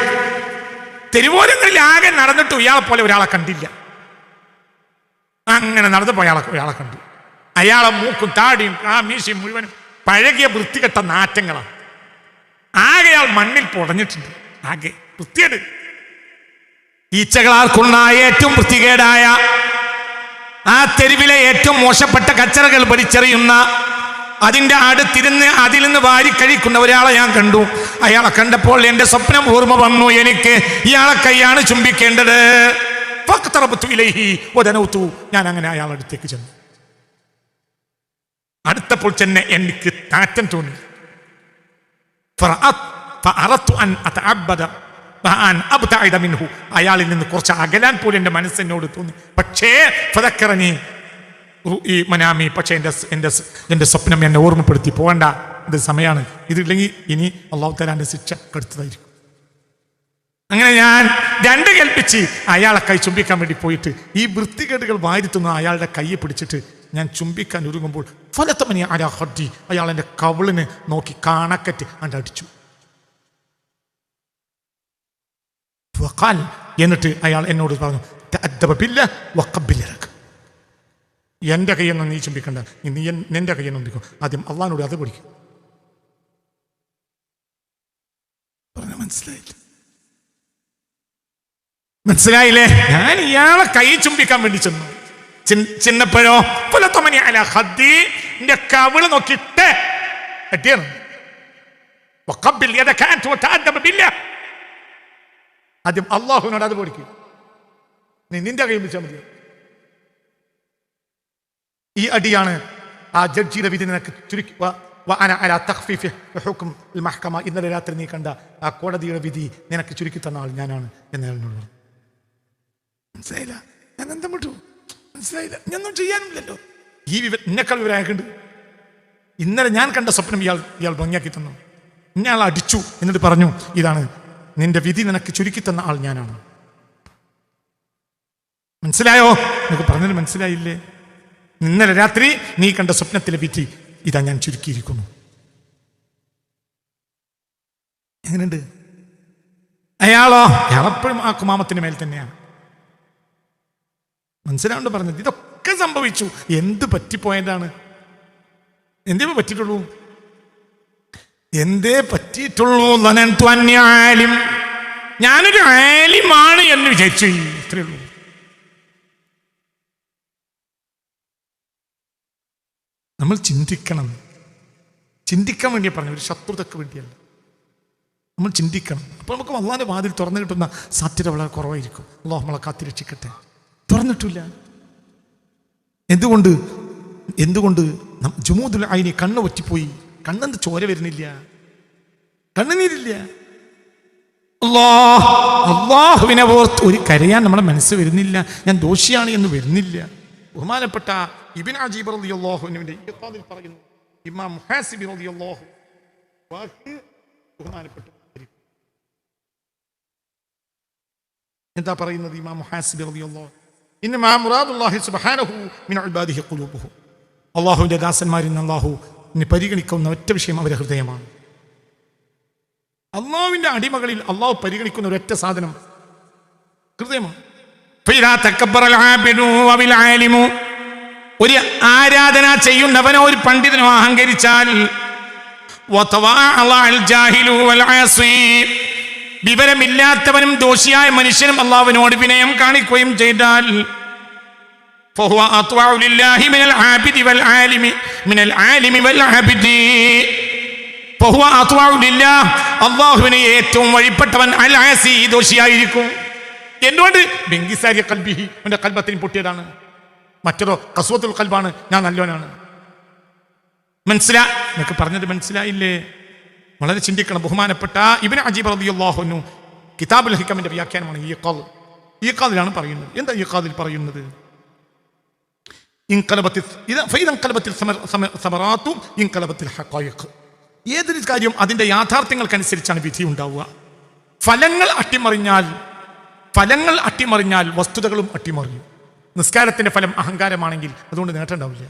തെരുവോരങ്ങളിൽ ആകെ നടന്നിട്ട് ഇയാളെ പോലെ ഒരാളെ കണ്ടില്ല. അങ്ങനെ നടന്നപ്പോൾ ഒരാളെ കണ്ടു. അയാളെ മൂക്കും താടിയും ആ മീശയും മുഴുവനും പഴകിയ വൃത്തികെട്ട നാറ്റങ്ങളാണ്. ആകെ അയാൾ മണ്ണിൽ പൊടഞ്ഞിട്ടുണ്ട്. ആകെ വൃത്തികേട്. ഈച്ചകളാർക്കുന്ന ഏറ്റവും വൃത്തികേടായ ആ തെരുവിലെ ഏറ്റവും മോശപ്പെട്ട കച്ചറകൾ വലിച്ചെറിയുന്ന, അതിൻ്റെ അടുത്തിരുന്ന് അതിൽ നിന്ന് വാരിക്കഴിക്കുന്ന ഒരാളെ ഞാൻ കണ്ടു. അയാളെ കണ്ടപ്പോൾ എൻ്റെ സ്വപ്നം ഓർമ്മ വന്നു. എനിക്ക് ഇയാളെ കൈയാണ് ചുംബിക്കേണ്ടത്. ഞാൻ അങ്ങനെ അയാളുടെ അടുത്തേക്ക് ചെന്നു. അടുത്തപ്പോൾ തന്നെ എനിക്ക് താറ്റം തോന്നി. അയാളിൽ നിന്ന് കുറച്ച് അകലാൻ പോലും എൻ്റെ മനസ്സെന്നോട് തോന്നി. പക്ഷേ ഈ മനാമി, പക്ഷേ എൻ്റെ സ്വപ്നം എന്നെ ഓർമ്മപ്പെടുത്തി, പോകണ്ട, ഇത് സമയമാണ്, ഇതില്ലെങ്കിൽ ഇനി അല്ലാഹു തആല ശിക്ഷ കടുത്തതായിരിക്കും. അങ്ങനെ ഞാൻ രണ്ട് കൽപ്പിച്ച് അയാളെ കൈ ചുംബിക്കാൻ വേണ്ടി പോയിട്ട് ഈ വൃത്തികേടുകൾ വാരിത്തുന്ന അയാളുടെ കൈയെ പിടിച്ചിട്ട് ഞാൻ ചുംബിക്കാൻ ഒരുങ്ങുമ്പോൾ ഫലത്തമനി അലാ ഖദ്ദി, അയാൾ എൻ്റെ കവിളിന് നോക്കി കാണക്കറ്റ് അടിച്ചു. എന്നിട്ട് അയാൾ എന്നോട് പറഞ്ഞു, തഅദ്ദബ ബില്ലാഹ് വഖബ്ബിൽ യദക, എൻ്റെ കൈയൊന്നും നീ ചുംബിക്കണ്ട, നീ നിന്റെ കൈയൊന്നും ചുംബിക്കും, ആദ്യം അള്ളാഹിനോട് അത് പഠിക്കും. പറഞ്ഞ മനസ്സിലായില്ലേ? ഞാൻ ഇയാളെ കൈ ചുംബിക്കാൻ വേണ്ടി ചെന്നപ്പോഴോ ഫലത്തമനി അലാ ഖദ്ദി, എൻ്റെ കവിള് നോക്കിയിട്ട് അടിയാണ്. വഖബ്ബിൽ യദക അൻത വതഅദ്ദബ ബില്ലാഹ്, ആദ്യം അള്ളാഹുവിനോട് അത് പഠിക്കും, നീ നിന്റെ കൈ പിടിച്ചാൽ മതി. ഈ അടിയാണ് ആ ജഡ്ജിയുടെ വിധി നിനക്ക് ചുരുക്കി. ഇന്നലെ രാത്രി നീ കണ്ട ആ കോടതിയുടെ വിധി നിനക്ക് ചുരുക്കി തന്ന ആൾ ഞാനാണ് എന്നയാളിനോട്. മനസ്സിലായില്ല? ഞാൻ എന്താ വിട്ടു? മനസ്സിലായില്ല? ഞാനൊന്നും ചെയ്യാനില്ലല്ലോ. ഈ എന്നെക്കാൾ വിവരമായിട്ടുണ്ട്. ഇന്നലെ ഞാൻ കണ്ട സ്വപ്നം ഇയാൾ ഭംഗിയാക്കി തന്നു. ഇന്നയാൾ അടിച്ചു, എന്നിട്ട് പറഞ്ഞു, ഇതാണ് നിന്റെ വിധി, നിനക്ക് ചുരുക്കി തന്ന ആൾ ഞാനാണ്. മനസ്സിലായോ? നിനക്ക് പറഞ്ഞത് മനസ്സിലായില്ലേ? ഇന്നലെ രാത്രി നീ കണ്ട സ്വപ്നത്തിലെ വിധി ഇതാ ഞാൻ ചുരുക്കിയിരിക്കുന്നു. എങ്ങനെയുണ്ട്? അയാളെപ്പോഴും ആ കുമാമത്തിന് മേൽ തന്നെയാണ്. മനസ്സിലാണ്ട് പറഞ്ഞത്. ഇതൊക്കെ സംഭവിച്ചു. എന്ത് പറ്റിപ്പോയതാണ്? എന്തേ പറ്റിയിട്ടുള്ളൂ? എന്തേ പറ്റിയിട്ടുള്ളൂ? ഞാനൊരു ആലിമാണ് എന്ന് വിചാരിച്ചു. ഇത്രയേ ഉള്ളൂ. നമ്മൾ ചിന്തിക്കണം. ചിന്തിക്കാൻ വേണ്ടിയാ പറഞ്ഞു, ഒരു ശത്രുതക്ക് വേണ്ടിയല്ല. നമ്മൾ ചിന്തിക്കണം. അപ്പോൾ നമുക്ക് അല്ലാഹുവിന്റെ വാതിൽ തുറന്നു കിട്ടുന്ന സാധ്യത വളരെ കുറവായിരിക്കും. അല്ലാഹു നമ്മളെ കാത്തിരക്ഷിക്കട്ടെ. തുറന്നിട്ടില്ല. എന്തുകൊണ്ട് ജുമൂദുൽ ഐനി, കണ്ണ് പറ്റിപ്പോയി. കണ്ണെന്ത് ചോര വരുന്നില്ല, കണ്ണുനീരില്ല. അല്ലാഹുവിനെ ഓർത്ത് ഒരു കരയാൻ നമ്മുടെ മനസ്സ് വരുന്നില്ല. ഞാൻ ദോഷിയാണ് എന്ന് വരുന്നില്ല. ബഹുമാനപ്പെട്ട ഇബ്നു അജീബ് റളിയല്ലാഹു അൻഹുവിന്റെ ഇഖ്തിസാദിൽ പറയുന്നു, ഇമാം മുഹാസിബി റളിയല്ലാഹു അൻഹു ബഹുമാനപ്പെട്ട എന്താ പറയുന്നത്? ഇമാം മുഹാസിബി റളിയല്ലാഹു ഇന്നമാ മുറാദുല്ലാഹി സുബ്ഹാനഹു മിൻ ഇബാദിഹി ഖുലൂബുഹു, അല്ലാഹുവിന്റെ ദാസന്മാരിൽ നിന്ന് അല്ലാഹുവിനെ പരിഗണിക്കുന്ന ഒറ്റ വിഷയം അവരുടെ ഹൃദയമാണ്. അല്ലാഹുവിന്റെ അടിമകളിൽ അല്ലാഹു പരിഗണിക്കുന്ന ഒരൊറ്റ സാധനം ഹൃദയമാണ്. ഒരു ആരാധന ചെയ്യുന്നവനോ ഒരു പണ്ഡിതനോ അഹങ്കരിച്ചാൽ, വിവരമില്ലാത്തവനും ദോഷിയായ മനുഷ്യനും അള്ളാഹുവിനോട് വിനയം കാണിക്കുകയും ചെയ്താൽ, فهو أطوع لله من العابد والعالم من العالم والعابد فهو أطوع لله അല്ലാഹുവിനെ ഏറ്റവും വഴിപ്പെട്ടവൻ അൽ ആസി ദോഷിയായിരിക്കും. എന്തുകൊണ്ട്? ബിൻകിസാരി ഖൽബിഹി, അവന്റെ ഖൽബത്തിന് പൊട്ടിയതാണ്. മറ്റേതോ ഖസ്വത്തുൽ ഖൽബാണ്, ഞാൻ നല്ലവനാണ്. നിങ്ങൾക്ക് പറഞ്ഞത് മനസ്സിലായില്ലേ? വളരെ ചിന്തിക്കണം. ബഹുമാനപ്പെട്ട ഇബ്നു അജീബ് റളിയല്ലാഹു അൻഹു കിതാബുൽ ഹികമിന്റെ വ്യാഖ്യാനമാണ് ഈ ഖാദിലാണ് പറയുന്നത്. എന്താ ഈ ഖാദിൽ പറയുന്നത്? ഏതൊരു കാര്യം അതിന്റെ യാഥാർത്ഥ്യങ്ങൾക്കനുസരിച്ചാണ് വിധി ഉണ്ടാവുക. ഫലങ്ങൾ അട്ടിമറിഞ്ഞാൽ വസ്തുതകളും അട്ടിമറിയും. നിസ്കാരത്തിന്റെ ഫലം അഹങ്കാരമാണെങ്കിൽ അതുകൊണ്ട് നേട്ടം ഉണ്ടാവില്ല.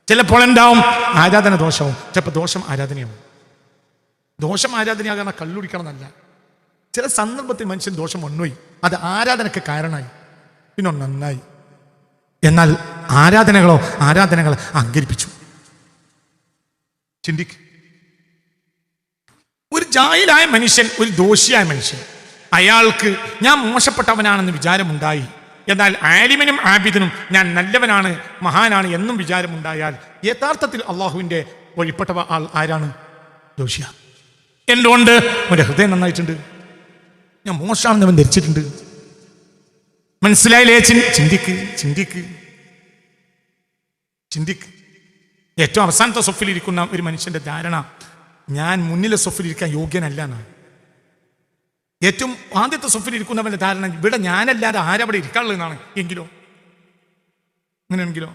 ചിലപ്പോൾ ഉണ്ടാവും ആരാധന ദോഷവും, ചിലപ്പോൾ ദോഷം ആരാധനയാവും. ദോഷം ആരാധനയാകാൻ കള്ളുടിക്കണം എന്നല്ല. ചില സന്ദർഭത്തിൽ മനുഷ്യൻ ദോഷം വന്നുപോയി, അത് ആരാധനക്ക് കാരണമായി, പിന്നെ നന്നായി. എന്നാൽ ആരാധനകൾ അഹങ്കരിപ്പിച്ചു. ചിന്തിക്ക്. ഒരു ജാഹിലായ മനുഷ്യൻ, ഒരു ദോഷിയായ മനുഷ്യൻ, അയാൾക്ക് ഞാൻ മോശപ്പെട്ടവനാണെന്ന് വിചാരമുണ്ടായി. എന്നാൽ ആലിമിനും ആബിദിനും ഞാൻ നല്ലവനാണ്, മഹാനാണ് എന്നും വിചാരമുണ്ടായാൽ യഥാർത്ഥത്തിൽ അള്ളാഹുവിന്റെ വഴിപ്പെട്ട ആൾ ആരാണ്? ദോഷിയ. എന്തുകൊണ്ട്? അവന്റെ ഹൃദയം നന്നായിട്ടുണ്ട്, ഞാൻ മോശമാണെന്ന് അവൻ ധരിച്ചിട്ടുണ്ട്. മനസ്സിലായില്ലേ? ചിന്തിക്ക്. ഏറ്റവും അവസാനത്തെ സൊഫിലിരിക്കുന്ന ഒരു മനുഷ്യന്റെ ധാരണ ഞാൻ മുന്നിലെ സൊഫിലിരിക്കാൻ യോഗ്യനല്ല എന്നാണ്. ഏറ്റവും ആദ്യത്തെ സൊഫിലിരിക്കുന്നവന്റെ ധാരണ ഇവിടെ ഞാനല്ലാതെ ആരവിടെ ഇരിക്കാനുള്ളതെന്നാണ്. അങ്ങനെയെങ്കിലോ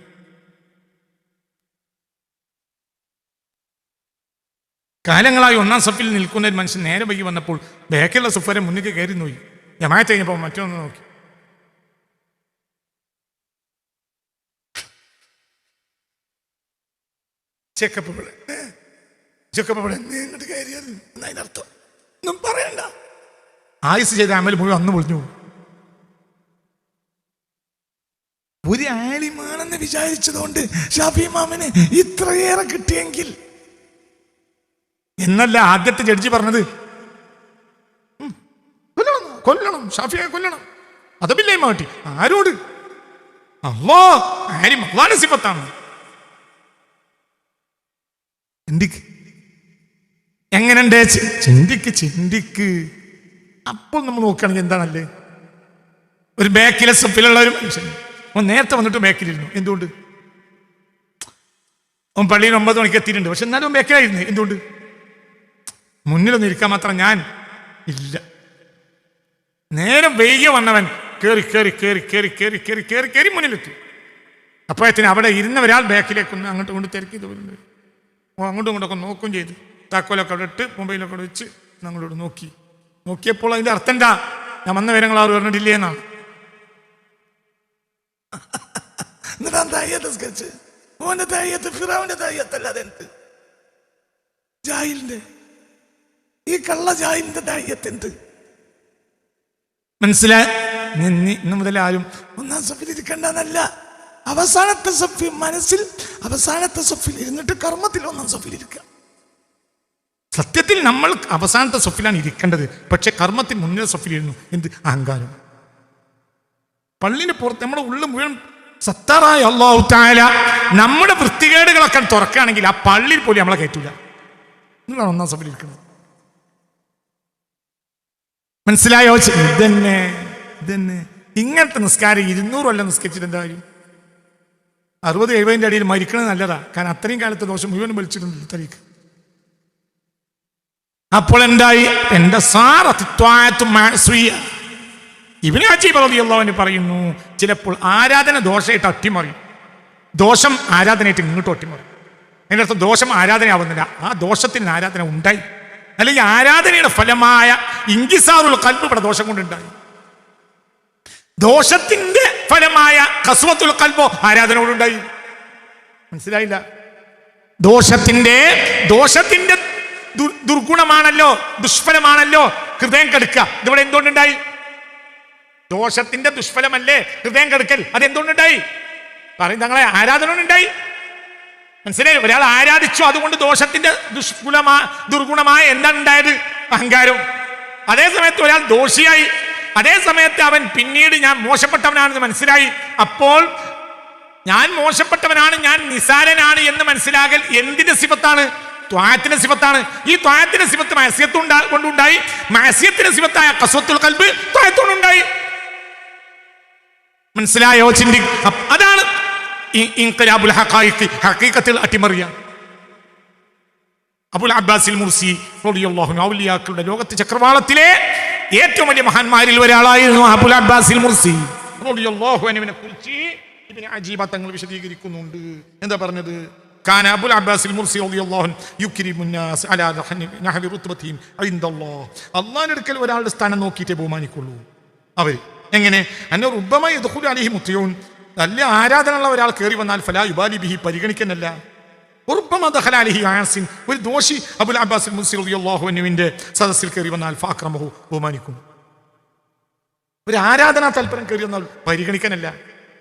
കാലങ്ങളായി ഒന്നാം സഫിൽ നിൽക്കുന്ന ഒരു മനുഷ്യൻ നേരെ വൈകി വന്നപ്പോൾ ബേക്കുള്ള സൊഫരെ മുന്നിൽ കയറി നോക്കി. ജമാഅത്ത് കഴിഞ്ഞപ്പോൾ മറ്റൊന്ന് നോക്കി. ചെക്കപ്പ് ഇങ്ങോട്ട് കയറിയത് എന്നതിനർത്ഥം ഒന്നും പറയണ്ട. ആയുസ് ചെയ്ത അമൽ മുഴുവൻ അന്ന് പൊളിഞ്ഞു. ഒരു ആലിമാണെന്ന് വിചാരിച്ചതുകൊണ്ട് ഷാഫി ഇമാമിന് ഇത്രയേറെ കിട്ടിയെങ്കിൽ എന്നല്ല ആദ്യത്തെ ജഡ്ജി പറഞ്ഞത്. കൊല്ലണം, ഷാഫിയെ കൊല്ലണം. അതബില്ലേ മാറ്റി ആരോട്? അള്ളാഹുവിന്റെ സിഫത്താണ്. എങ്ങനെയുണ്ട്? ചിന്തിക്ക്. അപ്പോൾ നമ്മൾ നോക്കുകയാണെങ്കിൽ എന്താണല്ലേ? ഒരു ബാക്കിലെ സഫിലുള്ള ഒരു മനുഷ്യൻ നേരത്തെ വന്നിട്ട് ബാക്കിലിരുന്നു. എന്തുകൊണ്ട്? അവൻ പള്ളിയിൽ 9 മണിക്ക് എത്തിയിട്ടുണ്ട്, പക്ഷെ എന്നാലും ബാക്കിലായിരുന്നു. എന്തുകൊണ്ട്? മുന്നിലൊന്നും ഇരിക്കാൻ മാത്രം ഞാൻ ഇല്ല. നേരം വൈകിയ വന്നവൻ കേറി മുന്നിലെത്തി. അപ്പോഴത്തിന് അവിടെ ഇരുന്ന ഒരാൾ ബാക്കിലേക്കൊന്ന് അങ്ങോട്ടും കൊണ്ട് തിരക്കി തോന്നുന്നുണ്ട്. അങ്ങോട്ടും ഇങ്ങോട്ടൊക്കെ നോക്കുകയും ചെയ്തു. താക്കോലൊക്കെ അവിടെ ഇട്ട് മൊബൈലൊക്കെ അവിടെ വെച്ച് ഞങ്ങളോട് നോക്കിയപ്പോൾ അതിന്റെ അർത്ഥം എന്താ? ഞാൻ വന്ന വിവരങ്ങൾ ആരും പറഞ്ഞിട്ടില്ലേ എന്നാണ്. ഈ കള്ള ജാഹിലിന്റെ ദാഹ്യത്തുണ്ട്. മനസ്സിലായി? ഇന്ന് മുതൽ ആരും ഒന്നാം സഫിൽ ഇരിക്കണ്ടെന്നല്ല. അവസാനത്തെ സഫിൽ മനസ്സിൽ, അവസാനത്തെ സഫിൽ ഇരുന്നിട്ട് കർമ്മത്തിൽ ഒന്നാം സഫിൽ ഇരിക്കുക. സത്യത്തിൽ നമ്മൾ അവസാനത്തെ സഫിലാണ് ഇരിക്കേണ്ടത്, പക്ഷെ കർമ്മത്തിൽ മുന്നിലെ സഫിലിരുന്നു. എന്ത് അഹങ്കാരം! പള്ളിന് പുറത്ത് നമ്മുടെ ഉള്ളിൽ മുഴുവൻ സത്താറായ അല്ലാഹു തആല നമ്മുടെ വൃത്തികേടുകളൊക്കെ തുറക്കുകയാണെങ്കിൽ ആ പള്ളിയിൽ പോലും നമ്മളെ കയറ്റൂല. നിങ്ങളാണ് ഒന്നാം സഫിൽ ഇരിക്കുന്നത്. മനസ്സിലായോ? ഇതന്നെ ഇങ്ങനത്തെ നിസ്കാരം 200 കൊല്ലം നിസ്കരിച്ചിട്ട് എന്താ കാര്യം? 60-70 അടിയിൽ മരിക്കണത് നല്ലതാ. കാരണം അത്രയും കാലത്തെ ദോഷം മുഴുവൻ വലിച്ചിട്ടുണ്ട് തലയ്ക്ക്. അപ്പോൾ എന്തായി? എന്റെ ഇബ്നു അജീബ് റളിയല്ലാഹു അൻഹു പറയുന്നു, ചിലപ്പോൾ ആരാധന ദോഷമായിട്ട് അട്ടിമറിയും, ദോഷം ആരാധനയായിട്ട് ഇങ്ങോട്ടും അട്ടിമറിയും. അതിൻ്റെ അർത്ഥം ദോഷം ആരാധനയാവുന്നില്ല, ആ ദോഷത്തിന് ആരാധന ഉണ്ടായി. അല്ലെങ്കിൽ ആരാധനയുടെ ഫലമായ ഇൻകിസാറുൽ ഖൽബ് ഇവിടെ ദോഷം കൊണ്ടുണ്ടായി. ദോഷത്തിന്റെ ഫലമായ ഖസ്വത്തുൽ ഖൽബ് ആരാധനയോടുണ്ടായി. മനസ്സിലായില്ല? ദോഷത്തിന്റെ ദുർഗുണമാണല്ലോ, ദുഷ്ഫലമാണല്ലോ ഹൃദയം കെടുക്കുക. ഇതിവിടെ എന്തുകൊണ്ടുണ്ടായി? ദോഷത്തിന്റെ ദുഷ്ഫലമല്ലേ ഹൃദയം കെടുക്കൽ. അതെന്തുകൊണ്ടുണ്ടായി? പറയും തങ്ങളെ ആരാധന ഉണ്ടായി. മനസ്സിലായി? ഒരാൾ ആരാധിച്ചു, അതുകൊണ്ട് ദോഷത്തിന്റെ ദുർഗുണമായ എന്താണ് ഉണ്ടായത്? അഹങ്കാരം. അതേ സമയത്ത് ഒരാൾ ദോഷിയായി, അതേ സമയത്ത് അവൻ പിന്നീട് ഞാൻ മോശപ്പെട്ടവനാണെന്ന് മനസ്സിലായി. അപ്പോൾ ഞാൻ മോശപ്പെട്ടവനാണ്, ഞാൻ നിസാരനാണ് എന്ന് മനസ്സിലാകൽ എന്തിന്റെ സിഫത്താണ്? ത്വാഅത്തിന്റെ സിഫത്താണ്. ഈ ത്വാഅത്തിന്റെ സിഫത്ത് മഅസിയത്ത് കൊണ്ടുണ്ടായി, മഅസിയത്തിന്റെ സിഫത്തായ ഖസ്വത്തുൽ ഖൽബ് ത്വാഅത്തോടുണ്ടായി. മനസ്സിലായോ? അതാണ് ഇൻഖിലാബുൽ ഹഖായിഖ്, ഹഖീഖത്തിൽ അട്ടിമറിയ. അബുൽ അബ്ബാസിൽ മുർസി റളിയല്ലാഹു അൻഹു ഔലിയാക്കളുടെ ലോകത്തെ ചക്രവാളത്തിലെ ഏറ്റവും വലിയ മഹാന്മാരിൽ ഒരാളായിരുന്നു അബുൽ അബ്ബാസിൽ മുർസി റളിയല്ലാഹു അൻഹുവിനെ കുറിച്ച് ഇബ്നു അജീബ തങ്ങൾ വിശദീകരിക്കുന്നുണ്ട്. എന്താ പറഞ്ഞത്? കാന അബുൽ അബ്ബാസിൽ മുർസി റളിയല്ലാഹു അൻഹു യുക്രിമുൻ നാസ് അലാ നഹ്വി റുത്ബതിഹിം ഇൻദല്ലാഹ്. അല്ലാഹുവിന്റെ അടുക്കൽ ഒരാളുടെ സ്ഥാനം നോക്കിയിട്ടേ ബഹുമാനിക്കുള്ളൂ അവർ. എങ്ങനെ? അന്ന റുബ്ബമ യദ്ഖുലു അലൈഹി മുത്തിയൂൻ, നല്ല ആരാധനയുള്ള ഒരാൾ കയറി വന്നാൽ ഫലാ യുബാലി ബിഹി, പരിഗണിക്കുന്നല്ല. റുബ്ബമ ദഖല അലൈഹി ആസിൻ, ഒരു ദോഷി അബുൽ അബ്ബാസിൽ മുർസി റളിയല്ലാഹു അൻഹുവിന്റെ സദസ്സിൽ കയറി വന്നാൽ ഫഅക്രമഹു, ബഹുമാനിക്കും. ഒരു ആരാധനാ താല്പര്യം കയറി വന്നാൽ പരിഗണിക്കാനല്ല.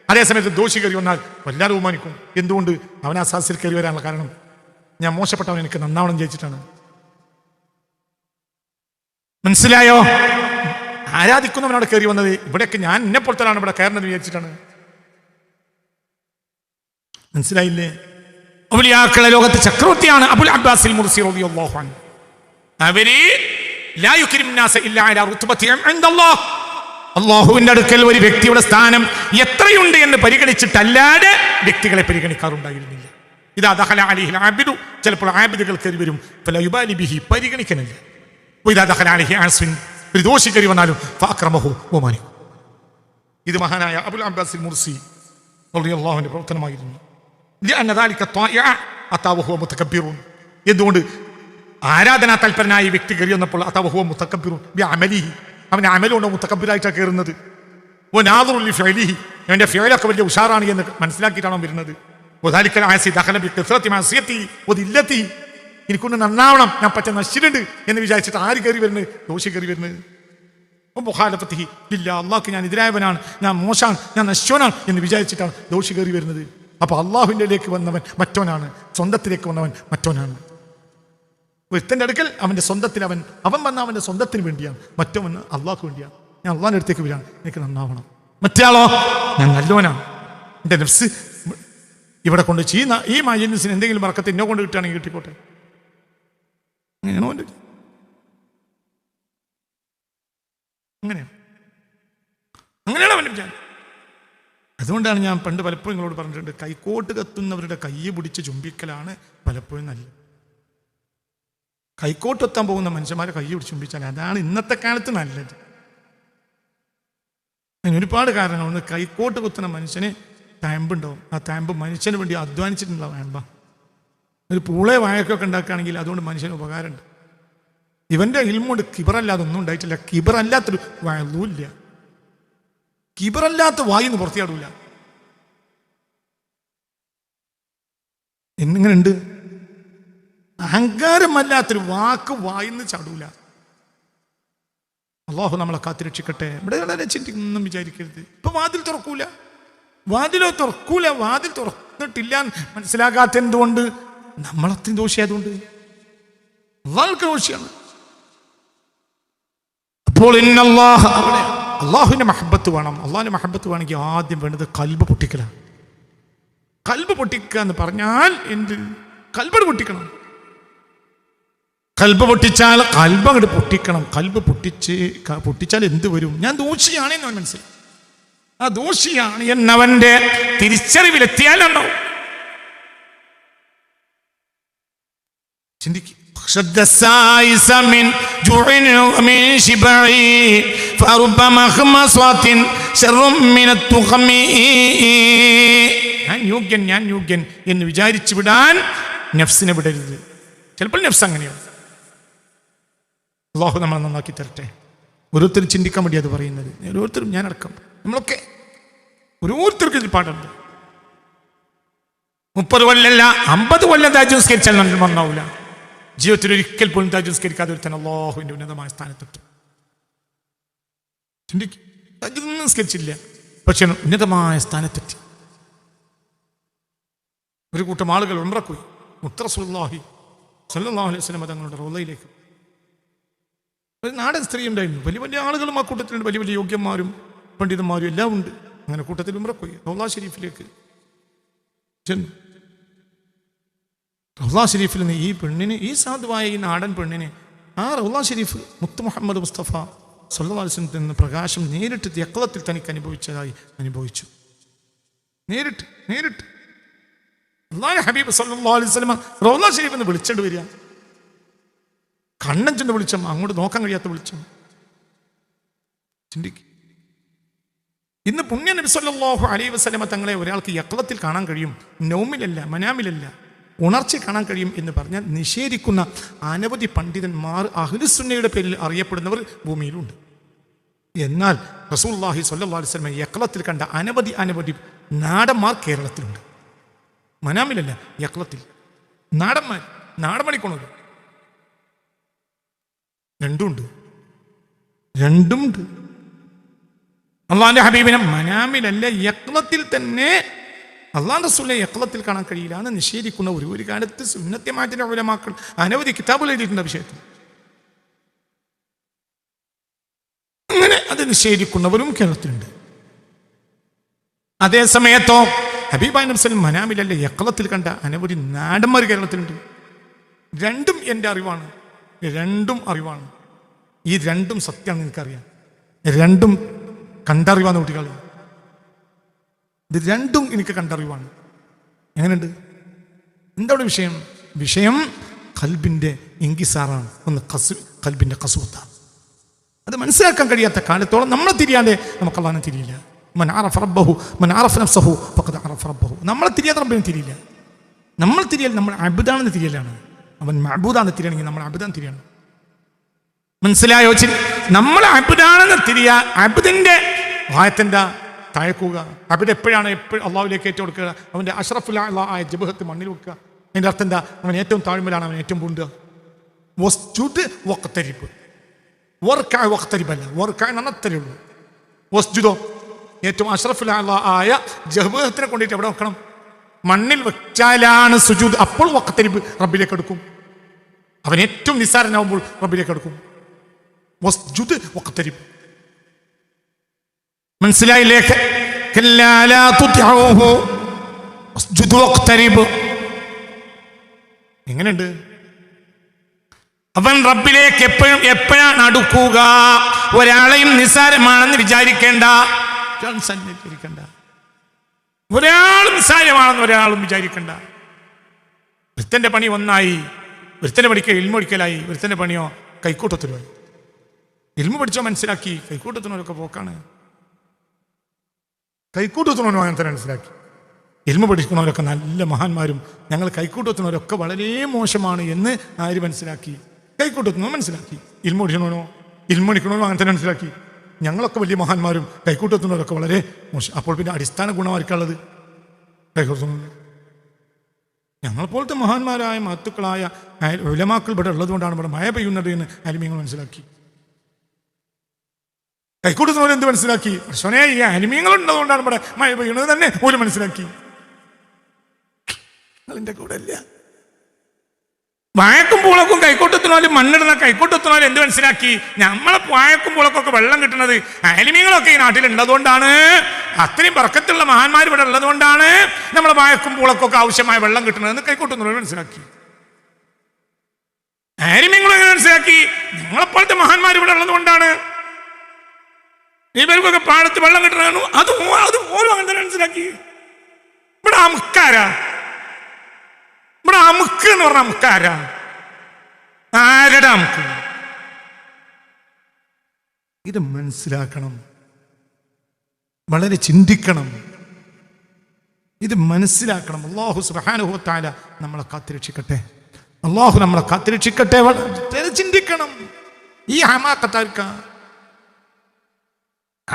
അതേസമയത്ത് ദോഷി കയറി വന്നാൽ വല്ലാതെ ബഹുമാനിക്കും. എന്തുകൊണ്ട്? അവൻ ആ സദസ്സിൽ കയറി വരാനുള്ള കാരണം ഞാൻ മോശപ്പെട്ടവൻ, എനിക്ക് നന്നാവണം ജയിച്ചിട്ടാണ്. മനസ്സിലായോ? ആരാധിക്കുന്നവനോട് കയറി വന്നത് ഇവിടെയൊക്കെ ഞാൻ എന്നെ പുറത്താണ് ഇവിടെ കയറുന്നത് വിചാരിച്ചിട്ടാണ്. മനസ്സിലായില്ലേ? ഔലിയാക്കളെ ലോകത്തെ ചക്രവർത്തിയാണ് അബുൽ അബ്ബാസിൽ മുർസി റളിയല്ലാഹു അൻഹു. അവര് ലാ യുക്രിമുൻ നാസ ഇല്ലാ അലാ റുത്ബതിഹിം ഇൻദല്ലാഹ്, അല്ലാഹുവിന്റെ അടുക്കൽ ഒരു വ്യക്തിയുടെ സ്ഥാനം എത്രയുണ്ട് എന്ന് പരിഗണിച്ചിട്ടല്ലാതെ വ്യക്തികളെ പരിഗണിക്കാറുണ്ടായിരുന്നില്ല. ഇതാ ദഖല അലൈഹിൽ ആബിദു, ചിലപ്പോൾ ആബിദുകൾ കയറി വരും, ഫലാ യുബാലി ബിഹി, പരിഗണിക്കുന്നില്ല. ഇതാ ദഖല അലൈഹി ആസിൻ, ഒരു ദോഷി കയറി വന്നാലും ഫഅക്രമഹു, ബഹുമാനിക്കും. ഇത് മഹാനായ അബുൽ അബ്ബാസിൽ മുർസി റളിയല്ലാഹു അൻഹുവിന്റെ പ്രവർത്തനമായിരുന്നു. എന്തുകൊണ്ട്? ആരാധനാ തൽപരനായ വ്യക്തി കയറി വന്നപ്പോൾ അവന്റെ അമലുണ്ടോ മുത്തക്കബിറായിട്ടാണ് കയറുന്നത്. അവന്റെ ഫിഅലൊക്കെ വലിയ ഉഷാറാണ് എന്ന് മനസ്സിലാക്കിയിട്ടാണോ വരുന്നത്. എനിക്കൊന്ന് നന്നാവണം, ഞാൻ പറ്റ നശിച്ചിട്ടുണ്ട് എന്ന് വിചാരിച്ചിട്ട് ആര് കയറി വരുന്നത്? ദോഷി കയറി വരുന്നത്. അള്ളാഹ്ക്ക് ഞാൻ എതിരായവനാണ്, ഞാൻ മോശാണ്, ഞാൻ നശ്വനാണ് എന്ന് വിചാരിച്ചിട്ടാണ് ദോഷി കയറി വരുന്നത്. അപ്പൊ അള്ളാഹുവിലേക്ക് വന്നവൻ മറ്റവനാണ്, സ്വന്തത്തിലേക്ക് വന്നവൻ മറ്റവനാണ്. ഒരുത്തൻ്റെ അടുക്കൽ അവന്റെ സ്വന്തത്തിൽ അവൻ വന്ന അവന്റെ സ്വന്തത്തിന് വേണ്ടിയാണ്, മറ്റവൻ അള്ളാഹ്ക്ക് വേണ്ടിയാണ്. ഞാൻ അള്ളാഹിന്റെ അടുത്തേക്ക് വരികയാണ്, എനിക്ക് നന്നാവണം. മറ്റയാളോ ഞാൻ നല്ലവനാണ്, എൻ്റെ നഫ്സ് ഇവിടെ കൊണ്ട് ചെയ്യുന്ന ഈ മജലിസിന് എന്തെങ്കിലും ബർക്കത്ത് എന്നെ കൊണ്ട് കിട്ടുകയാണെങ്കിൽ കിട്ടിക്കോട്ടെ. അങ്ങനെയാണ് അവൻ്റെ വിചാരം. അതുകൊണ്ടാണ് ഞാൻ പണ്ട് പലപ്പോഴും നിങ്ങളോട് പറഞ്ഞിട്ടുണ്ട്, കൈക്കോട്ട് കത്തുന്നവരുടെ കൈ പിടിച്ച് ചുംബിക്കലാണ് പലപ്പോഴും നല്ലത്. കൈക്കോട്ടെത്താൻ പോകുന്ന മനുഷ്യന്മാരെ കൈ പിടിച്ച് ചുംബിച്ചാൽ അതാണ് ഇന്നത്തെ കാലത്ത് നല്ലത്. അതിന് ഒരുപാട് കാരണങ്ങളുണ്ട്. കൈക്കോട്ട് കുത്തുന്ന മനുഷ്യന് താമ്പുണ്ടാവും, ആ താമ്പ് മനുഷ്യന് വേണ്ടി അധ്വാനിച്ചിട്ടുള്ള വേണ്ട. ഒരു പൂളെ വാഴക്കൊക്കെ ഉണ്ടാക്കുകയാണെങ്കിൽ അതുകൊണ്ട് മനുഷ്യന് ഉപകാരമുണ്ട്. ഇവന്റെ ഇൽമുണ്ട് കിബറല്ലാതെ ഒന്നും ഉണ്ടായിട്ടില്ല. കിബറല്ലാത്തൊരു വയലൂല്ല, കിബറല്ലാത്ത വായിന്ന് പുറത്തിയാടൂല. എന്നിങ്ങനെയുണ്ട് അഹങ്കാരമല്ലാത്തൊരു വാക്ക് വായിന്ന് ചാടൂല. അള്ളാഹു നമ്മളെ കാത്തിരക്ഷിക്കട്ടെ. ഇവിടെ വളരെ ചിന്തിക്കൊന്നും വിചാരിക്കരുത്. ഇപ്പൊ വാതിൽ തുറക്കൂല, വാതിൽ തുറന്നിട്ടില്ല മനസ്സിലാകാത്ത എന്തുകൊണ്ട്? നമ്മളത്രയും ദോഷിയായതുകൊണ്ട്. അള്ളാഹുക്ക് ദോഷിയാണ്. അപ്പോൾ അള്ളാഹുവിന്റെ മഹബത്ത് വേണം. അള്ളാഹുവിന്റെ മഹബത്ത് വേണമെങ്കിൽ ആദ്യം വേണ്ടത് കൽബ് പൊട്ടിക്കലാണ്. കൽബ് പൊട്ടിക്കുക എന്ന് പറഞ്ഞാൽ എന്ത്? കൽബ് പൊട്ടിക്കണം. കൽബ് പൊട്ടിച്ചാൽ കൽബ് അങ്ങോട്ട് പൊട്ടിക്കണം. കൽബ് പൊട്ടിച്ചാൽ എന്ത് വരും? ഞാൻ ദോഷിയാണ് എന്നവൻ മനസ്സിലായി. ആ ദോഷിയാണ് എന്നവന്റെ തിരിച്ചറിവിലെത്തിയാലുണ്ടോ ചിന്തിക്കും. ഞാൻ യോഗ്യൻ എന്ന് വിചാരിച്ചു വിടാൻ നഫ്സിനെ വിടരുത്. ചിലപ്പോൾ നഫ്സ് അങ്ങനെയാണ്. അല്ലാഹു നമ്മളെ നന്നാക്കി തരട്ടെ. ഓരോരുത്തരും ചിന്തിക്കാൻ വേണ്ടി അത് പറയുന്നത്. ഓരോരുത്തരും, ഞാനടക്കം, നമ്മളൊക്കെ ഓരോരുത്തർക്കും ഇതിൽ പാടുണ്ട്. 30 കൊല്ലല്ല 50 കൊല്ലം താജ് നിസ്കരിച്ചാൽ നന്നാവൂല. ജീവിതത്തിൽ ഒരിക്കൽ പോലും താജ് നിസ്കരിക്കാതെ ഒരുത്തൻ അല്ലാഹുവിന്റെ ഉന്നതമായ സ്ഥാനത്തെത്തും. ചിന്തിക്കും. താജ് നിസ്കരിച്ചില്ല, പക്ഷെ ഉന്നതമായ സ്ഥാനത്തെത്തി. ഒരു കൂട്ടം ആളുകൾ ഉംറക്ക് പോയി. റസൂലുള്ളാഹി സ്വല്ലല്ലാഹു അലൈഹി വസല്ലം തങ്ങളുടെ റൗളയിലേക്ക്. ഒരു നാടൻ സ്ത്രീ ഉണ്ടായിരുന്നു. വലിയ വലിയ ആളുകളും ആ കൂട്ടത്തിലുണ്ട്. വലിയ വലിയ യോഗ്യന്മാരും പണ്ഡിതന്മാരും എല്ലാം ഉണ്ട്. അങ്ങനെ കൂട്ടത്തിൽ ഉംറക്ക് പോയി. റൗള ഷരീഫിലേക്ക് ചെന്നു. റൗള ഷരീഫിൽ നിന്ന് ഈ പെണ്ണിന്, ഈ സാധുവായ ഈ നാടൻ പെണ്ണിന് ആ റൗള ഷരീഫ് മുത്ത് മുഹമ്മദ് മുസ്തഫ സ്വല്ലല്ലാഹു അലൈഹി വസല്ലം നിന്ന് പ്രകാശം നേരിട്ട് യഖ്ളത്തിൽ തനിക്ക് അനുഭവിച്ചു. നേരിട്ട് അല്ലാഹുവിന്റെ ഹബീബ് സ്വല്ലല്ലാഹു അലൈഹി വസല്ലം റൗള ഷരീഫിൽ നിന്ന് വിളിച്ചോണ്ട് വരിക. കണ്ണഞ്ചിന്റെ വെളിച്ചം, അങ്ങോട്ട് നോക്കാൻ കഴിയാത്ത വെളിച്ചം. ചിന്തിക്കും. ഇന്ന് പുണ്യ നബി സല്ലല്ലാഹു അലൈഹി വസല്ലം തങ്ങളെ ഒരാൾക്ക് യഖ്ളത്തിൽ കാണാൻ കഴിയും, നൗമിലല്ല, മനാമിലല്ല, ഉണർച്ച കാണാൻ കഴിയും എന്ന് പറഞ്ഞാൽ നിഷേധിക്കുന്ന അനവധി പണ്ഡിതന്മാർ അഹ്ലുസുന്നയുടെ പേരിൽ അറിയപ്പെടുന്നവർ ഭൂമിയിലുണ്ട്. എന്നാൽ റസൂലുള്ളാഹി സ്വല്ലല്ലാഹു അലൈഹി വസല്ലം യഖ്ളത്തിൽ കണ്ട അനവധി നാടന്മാർ കേരളത്തിലുണ്ട്. മനാമിലല്ല, യഖ്ളത്തിൽ. നാടൻ മണിക്കൊണത് രണ്ടുമുണ്ട്. അള്ളാഹുവിന്റെ ഹബീബിനെ മനാമിലല്ല, യഖ്ളത്തിൽ തന്നെ അള്ളാഹുവിന്റെ റസൂലിനെ യഖ്ളത്തിൽ കാണാൻ കഴിയില്ല എന്ന് നിഷേധിക്കുന്ന ഒരു കാലത്ത് സുന്നത്യമാറ്റിന്റെ ഉലമാക്കൾ അനവധി കിതാബുകൾ എഴുതിയിട്ടുണ്ട് വിഷയത്തിൽ. അങ്ങനെ അത് നിഷേധിക്കുന്നവരും കേരളത്തിലുണ്ട്. അതേ സമയത്തോ ഹബീബായ നബി സല്ലല്ലാഹു മനാമിലല്ല, യഖ്ളത്തിൽ കണ്ട അനവധി നാടന്മാർ കേരളത്തിലുണ്ട്. രണ്ടും എൻ്റെ അറിവാണ്. ഈ രണ്ടും സത്യമാണെന്ന് എനിക്കറിയാം. രണ്ടും കണ്ടറിവാണ് കുട്ടികൾ. ഇത് രണ്ടും എനിക്ക് കണ്ടറിവാണ്. എങ്ങനെയുണ്ട്? എന്താണ് വിഷയം? ഖൽബിന്റെ ഇൻകിസാറാണ്. ഒന്ന് ഖൽബിന്റെ ഖസ്വത്താണ്. അത് മനസ്സിലാക്കാൻ കഴിയാത്ത കാലത്തോളം നമ്മളെ തിരിയാതെ നമുക്ക് അല്ലാഹുവിനെ തിരിയില്ല. മൻ അറഫ റബ്ബഹു മൻ അറഫ നഫ്സഹു ഫഖദ് അറഫ റബ്ബഹു. നമ്മളെ തിരിയാതെ റബ്ബിനെ തിരിയില്ല. നമ്മൾ തിരിയൽ നമ്മൾ അബ്ദാണെന്ന് തിരിയലാണ്. അവൻ മഅബൂദാണെന്ന് തിരിയണമെങ്കിൽ നമ്മൾ അബ്ദാന്ന് തിരിയണം. മനസ്സിലായോ? നമ്മൾ അബ്ദാണെന്ന് തിരിയാ. അബ്ദിന്റെ വായത്തിന്റെ താഴ്ക്കുക. അബ്ദ് എപ്പോഴും അള്ളാഹുവിലേക്ക് ഏറ്റു കൊടുക്കുക. അവന്റെ അഷ്റഫുൽ ആയ ജബഹത്ത് മണ്ണിൽ വെക്കുക. അതിന്റെ അർത്ഥം എന്താ? അവൻ ഏറ്റവും താഴ്മയിലാണ്, അവൻ ഏറ്റവും പൂണ്ടുക. വസ്ജുദ് വഖ്തരിബ്. വർക്കഅ വഖ്തരിബല്ല, വർക്കഅ നന്നത്തരേ ഉള്ളൂ. വസ്ജുദോ ഏറ്റവും അഷ്റഫുൽ ആയ ജബഹത്തിനെ കൊണ്ടിട്ട് എവിടെ വെക്കണം? മണ്ണിൽ വെച്ചാലാണ് സുജൂദ്. അപ്പോൾ വഖ്തരിബ് റബ്ബിലേക്ക് എടുക്കും. അവൻ ഏറ്റവും നിസ്സാരനാവുമ്പോൾ റബ്ബിലേക്ക് എടുക്കും. വസ്ജുദ് വഖ്തരിബ്. മനസ്സിലായില്ലേ? കല്ലാ ലാ തുതിഉഹു വസ്ജുദ് വഖ്തരിബ്. എങ്ങനെയുണ്ട്? അവൻ റബ്ബിലേക്ക് എപ്പോഴാണ് അടുക്കുക? ഒരാളെയും നിസ്സാരമാണെന്ന് വിചാരിക്കേണ്ട. ഒരാളും നിസ്സാരമാണെന്ന് ഒരാളും വിചാരിക്കേണ്ട. ഒരുത്തന്റെ പണി ഒന്നായി. ഒരുത്തന്റെ പണിക്ക് ഇൽമു പഠിക്കലായി. ഒരുത്തന്റെ പണിയോ കൈക്കൂട്ടത്തിലുമായി. ഇൽമു പഠിച്ചോ മനസ്സിലാക്കി. കൈക്കൂട്ടത്തിനൊക്കെ പോക്കാണ്. കൈക്കൂട്ടത്തിനോ അങ്ങനെ തന്നെ മനസ്സിലാക്കി. ഇൽമു പഠിക്കുന്നവരൊക്കെ നല്ല മഹാന്മാരും ഞങ്ങൾ കൈക്കൂട്ടത്തിനവരൊക്കെ വളരെ മോശമാണ് എന്ന് ആര് മനസ്സിലാക്കി? കൈക്കൂട്ടത്തിനോ മനസ്സിലാക്കി. ഇൽമു പഠിക്കണോ അങ്ങനെ തന്നെ മനസ്സിലാക്കി. ഞങ്ങളൊക്കെ വലിയ മഹാന്മാരും കൈക്കൂട്ടത്തിനവരൊക്കെ വളരെ മോശം. അപ്പോൾ പിന്നെ അടിസ്ഥാന ഗുണമാർക്കുള്ളത് കൈക്കൂട്ടത്തിനോ? ഞങ്ങളെപ്പോലത്തെ മഹാന്മാരായ മഹത്തുക്കളായ ഉലമാക്കൾ ഇവിടെ ഉള്ളതുകൊണ്ടാണ് ഇവിടെ മഴ പെയ്യുന്നത് എന്ന് അലിമീങ്ങൾ മനസ്സിലാക്കി. കൈക്കൂട്ടത്തിനോട് എന്ത് മനസ്സിലാക്കി? പക്ഷേ ഈ അലിമീങ്ങൾ ഉള്ളതുകൊണ്ടാണ് ഇവിടെ മഴ പെയ്യുന്നത് തന്നെ പോലും മനസ്സിലാക്കി. അതിൻ്റെ കൂടെ ഇല്ല. വായക്കുമ്പോളൊക്കെ കൈക്കൂട്ടത്തിനോലും മണ്ണിടുന്ന കൈക്കൂട്ടത്തിനോലും എന്ത് മനസ്സിലാക്കി? നമ്മളെ വായക്കുമ്പോളൊക്കെ വെള്ളം കിട്ടുന്നത് അലിമീങ്ങളൊക്കെ ഈ നാട്ടിൽ ഉള്ളതുകൊണ്ടാണ്. അത്രയും ബർക്കത്തുള്ള മഹാന്മാർ ഇവിടെ ഉള്ളതുകൊണ്ടാണ് നമ്മളെ വായക്കുമ്പോളൊക്കെ ആവശ്യമായ വെള്ളം കിട്ടുന്നതെന്ന് കൈക്കൂട്ടത്തിനോട് മനസ്സിലാക്കി. അലിമീങ്ങളും എങ്ങനെ മനസ്സിലാക്കി? ഞങ്ങളെപ്പോലത്തെ മഹാന്മാർ ഇവിടെ ഉള്ളതുകൊണ്ടാണ് ഇവർക്കൊക്കെ പാടത്ത് വെള്ളം കിട്ടണു. അത് ഓരോ അങ്ങനെ തന്നെ മനസ്സിലാക്കി. ഇവിടെ അമുക്കാരാ, ഇവിടെ അമുക്ക് എന്ന് പറഞ്ഞ അമുക്കാരാ. ആരുടെ അമുക്ക്? ഇത് മനസ്സിലാക്കണം. വളരെ ചിന്തിക്കണം. ഇത് മനസ്സിലാക്കണം. അല്ലാഹു സുബ്ഹാനഹു വ തആല നമ്മളെ കാത്തിരക്ഷിക്കട്ടെ. അല്ലാഹു നമ്മളെ കാത്തിരക്ഷിക്കട്ടെ. വളരെ ചിന്തിക്കണം. ഈ ഹമാഖത്ത്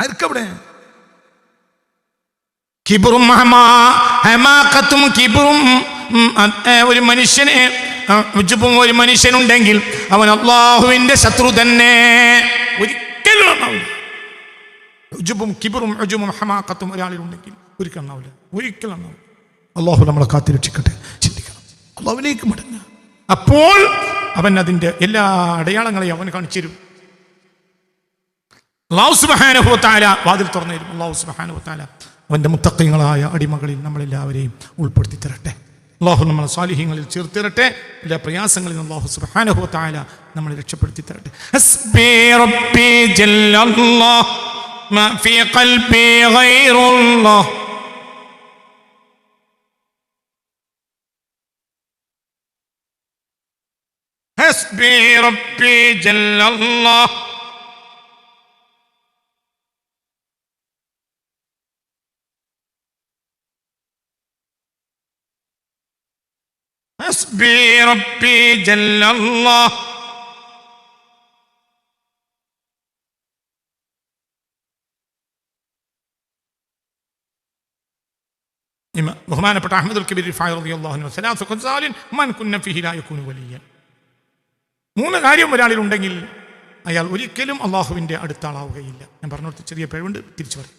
ആർക്കവിടെ? കിബ്റും ഹമാഖത്തും കിബ്റും ഒരു മനുഷ്യനെ ഉജ്ബും ഒരു മനുഷ്യനുണ്ടെങ്കിൽ അവൻ അല്ലാഹുവിന്റെ ശത്രു തന്നെ. ഒരിക്കലും ഉണ്ടാവില്ല. ഉജ്ബും കിബ്റും ഉജ്ബും ഹമാഖത്തും ഒരാളിലുണ്ടെങ്കിൽ ഒരിക്കലും ഉണ്ടാവില്ല. അള്ളാഹു നമ്മളെ കാത്തിരക്ഷിക്കട്ടെ. ചിന്തിക്കണം, അള്ളാഹുവിലേക്ക് മടങ്ങുക. അപ്പോൾ അവൻ അതിൻ്റെ എല്ലാ അടയാളങ്ങളെയും അവൻ കാണിച്ചു തരും. അല്ലാഹു സുബ്ഹാനഹു വ തആല വാതിൽ തുറന്നു തരും. അല്ലാഹു സുബ്ഹാനഹു വ തആല അവൻ്റെ മുത്തഖീങ്ങളായ അടിമകളിൽ നമ്മളെല്ലാവരെയും ഉൾപ്പെടുത്തി തരട്ടെ. അല്ലാഹു നമ്മളെ സ്വാലിഹീങ്ങളിൽ ചേർത്തിരട്ടെ. എല്ലാ പ്രയാസങ്ങളിൽ നിന്ന് അല്ലാഹു സുബ്ഹാനഹു വ തആല നമ്മളെ രക്ഷപ്പെടുത്തി തരട്ടെ. ഹസ്ബി റബ്ബി ജല്ലല്ലാഹ് മാ ഫീ ഖൽബി ഗൈറുല്ലാഹ്. ഹസ്ബി റബ്ബി ജല്ലല്ലാഹ് حسبي ربي جل الله ബഹുമാനപ്പെട്ട അഹ്മദുൽ കബീർ റിഫായി റളിയല്ലാഹു അൻഹു സലാസു ഖസാലിൻ മൻ കുന്ന ഫീഹി ലാ യകൂനു വലിയ്യൻ. 3 കാര്യം ഒരാളിൽ ഉണ്ടെങ്കിൽ അയാൾ ഒരിക്കലും അള്ളാഹുവിൻ്റെ അടുത്ത ആളാവുകയില്ല. ഞാൻ പറഞ്ഞോട്ട് ചെറിയ പിഴവുണ്ട്, തിരിച്ചു പറയും.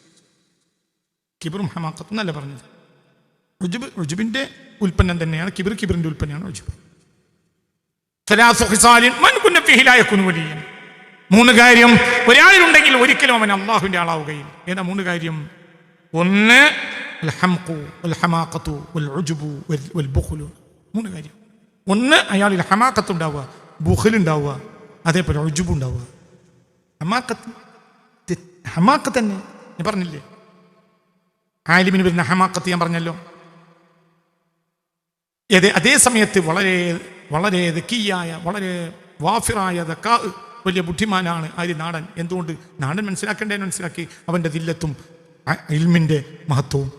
കിബ്റും ഹമാഖത്തും എന്നല്ല പറഞ്ഞത്. ഉജ്ബിന്റെ ഉൽപ്പന്നം തന്നെയാണ് കിബിർ, കിബിറിന്റെ ഉൽപ്പന്നമാണ് ഉജ്ബ്. സലാസു ഖിസാലിൻ മൻ കുന്ന ഫീഹി ലാ യകൂനു വലിയ്യൻ. 3 കാര്യം ഒരാളിലുണ്ടെങ്കിൽ ഒരിക്കലും അവൻ അള്ളാഹുവിൻ്റെ ആളാവുകയില്ല. ഏതാ 3 കാര്യം? 1 അൽ ഹംഖു വൽ ഹമാഖത്തു വൽ ഉജ്ബു വൽ ബുഖ്ലു. 3 കാര്യം. 1 അയാളിൽ ഹമാഖത്ത് ഉണ്ടാവുക, ബുഖ്ൽ ഉണ്ടാവുക, അതേപോലെ ഉജ്ബു ഉണ്ടാവുക. ഹമാഖത്ത് തന്നെ ഞാൻ പറഞ്ഞില്ലേ, ആലിമിന് വരുന്ന ഹമാഖത്ത് ഞാൻ പറഞ്ഞല്ലോ. അതേ സമയത്ത് വളരെ വളരെ ദക്കിയായ, വളരെ വാഫിറായ വലിയ ബുദ്ധിമാനാണ് ആര്? നാടൻ. എന്തുകൊണ്ട്? നാടൻ മനസ്സിലാക്കേണ്ടതിന് മനസ്സിലാക്കി, അവൻ്റെ ദില്ലത്തും ഇൽമിൻ്റെ മഹത്വവും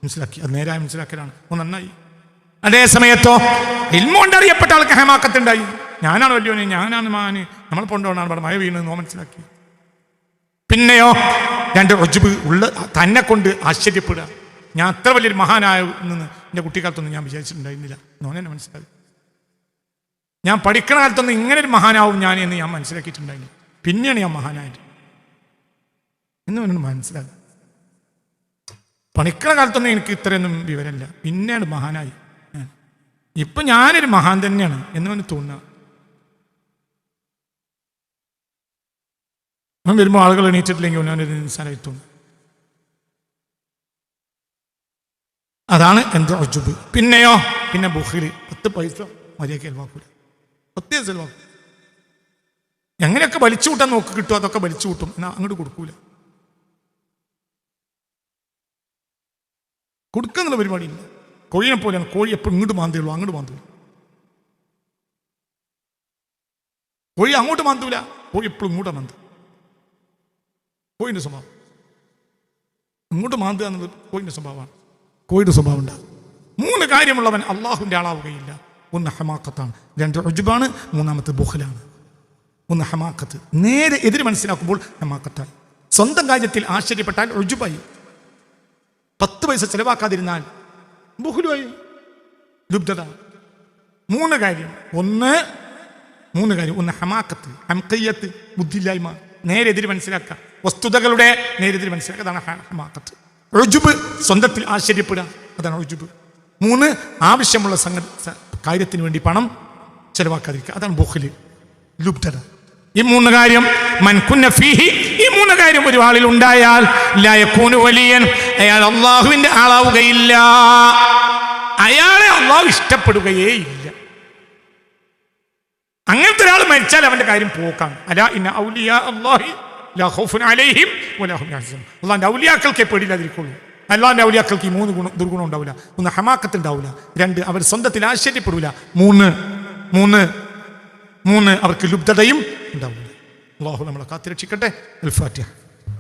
മനസ്സിലാക്കി. അത് നേരായി മനസ്സിലാക്കലാണ്. നന്നായി. അതേ സമയത്തോ ഇൽമുകൊണ്ട് അറിയപ്പെട്ട ആൾക്ക് ഹമാക്കത്തുണ്ടായി. ഞാനാണ് വലിയോന്, ഞാനാണ് മാന്, നമ്മൾ കൊണ്ടുപോകണാണ് ഇവിടെ മഴ വീണെന്നോ മനസ്സിലാക്കി. പിന്നെയോ 2 ഉജ്ബ് ഉള്ള തന്നെ കൊണ്ട് ആശ്ചര്യപ്പെടുക. ഞാൻ അത്ര വലിയൊരു മഹാനായ നിന്ന് എൻ്റെ കുട്ടിക്കാലത്തൊന്നും ഞാൻ വിചാരിച്ചിട്ടുണ്ടായിരുന്നില്ല. നോനെന്നെ മനസ്സിലായി. ഞാൻ പഠിക്കണ കാലത്തൊന്നും ഇങ്ങനെ ഒരു മഹാനാവും ഞാൻ എന്ന് ഞാൻ മനസ്സിലാക്കിയിട്ടുണ്ടായില്ല. പിന്നെയാണ് ഞാൻ മഹാനായത് എന്ന് എന്നോട് മനസ്സിലാക്കി. പഠിക്കണ കാലത്തൊന്നും എനിക്ക് ഇത്രയൊന്നും വിവരമില്ല, പിന്നെയാണ് മഹാനായി. ഇപ്പം ഞാനൊരു മഹാൻ തന്നെയാണ് എന്ന് അവന് തോന്നുക. അവൻ വരുമ്പോൾ ആളുകൾ എണീറ്റിട്ടില്ലെങ്കിൽ അവനൊരു നിസ്സാരമായി തോന്നും. അതാണ് എൻ്റെ ഉജ്ബ്. പിന്നെയോ പിന്നെ ബുഖ്ല്. 10 പൈസ മര്യാദയ്ക്ക് ചെലവാക്കൂല, 10 ചെലവാക്കും. എങ്ങനെയൊക്കെ വലിച്ചു കൂട്ടാൻ നോക്കി കിട്ടും അതൊക്കെ വലിച്ചു കൂട്ടും, എന്നാൽ അങ്ങോട്ട് കൊടുക്കൂല. കൊടുക്കുന്നുള്ള പരിപാടിയില്ല. കോഴിനെ പോലെയാണ്. കോഴി എപ്പോഴും ഇങ്ങോട്ട് മാന്തയുള്ളൂ, അങ്ങോട്ട് മാന്തൂല. കോഴി അങ്ങോട്ട് മാന്തൂല, കോഴി എപ്പോഴും ഇങ്ങോട്ട് മാന്ത. കോഴിൻ്റെ സ്വഭാവം ഇങ്ങോട്ട് മാന്തുക എന്നുള്ളത് കോഴിൻ്റെ സ്വഭാവമാണ്. കോഴിയുടെ സ്വഭാവം ഉണ്ടാകും. 3 കാര്യമുള്ളവൻ അള്ളാഹുവിൻ്റെ ആളാവുകയില്ല. 1 ഹമാഖത്താണ്, 2 ഉജ്ബാണ്, 3 ബുഖ്ലാണ്. 1 ഹമാഖത്ത്, നേരെ എതിര് മനസ്സിലാക്കുമ്പോൾ ഹമാഖത്തായി. സ്വന്തം കാര്യത്തിൽ ആശ്ചര്യപ്പെട്ടാൽ ഉജ്ബായി. 10 പൈസ ചെലവാക്കാതിരുന്നാൽ ബുഖ്ലുമായി, ലുബ്ധത. 3 കാര്യം. 1 ഹമാഖത്ത്, ഹംഖിയ്യത്ത്, ബുദ്ധിയില്ലായ്മ, നേരെതിര് മനസ്സിലാക്കുക, വസ്തുതകളുടെ നേരെതിര് മനസ്സിലാക്കുക. അതാണ് ഹമാഖത്ത്. ഉജ്ബ്, സ്വന്തത്തിൽ ആശ്ചര്യപ്പെടുക, അതാണ് ഉജ്ബ്. 3 ആവശ്യമുള്ള കാര്യത്തിന് വേണ്ടി പണം ചെലവാക്കാതിരിക്കുക, അതാണ് ബുഖ്ല്, ലുബ്ധത. ഈ 3 കാര്യം മൻ കുന്ന ഫീഹി, ഈ 3 കാര്യം ഒരു ആളിൽ ഉണ്ടായാൽ ലാ യകൂനു വലിയൻ, അയാൾ അള്ളാഹുവിൻ്റെ ആളാവുകയില്ല. അയാളെ അള്ളാഹു ഇഷ്ടപ്പെടുകയേ ഇല്ല. അങ്ങനത്തെ ഒരാൾ മരിച്ചാൽ അവൻ്റെ കാര്യം പോക്കാണ്. അലാ ഇന്ന ഔലിയാ അല്ലാഹി ലാ ഖൗഫുൻ അലൈഹിം വലാ ഹും യഹ്സനൂൻ. അള്ളാഹിൻ്റെ ഔലിയാക്കൾക്കേ പേടിയില്ലാതിരിക്കുള്ളൂ. അല്ലാഹുവിൻ്റെ ഔലിയാക്കൾക്ക് ഈ 3 ദുർഗുണം ഉണ്ടാവില്ല. 1 ഹമാക്കത്ത് ഉണ്ടാവില്ല, 2 അവർ സ്വന്തത്തിൽ ആശ്ചര്യപ്പെടില്ല, 3 അവർക്ക് ലുബ്ധതയും ഉണ്ടാവില്ല. അള്ളാഹു നമ്മളെ കാത്തിരക്ഷിക്കട്ടെ. അൽ ഫാത്തിഹ.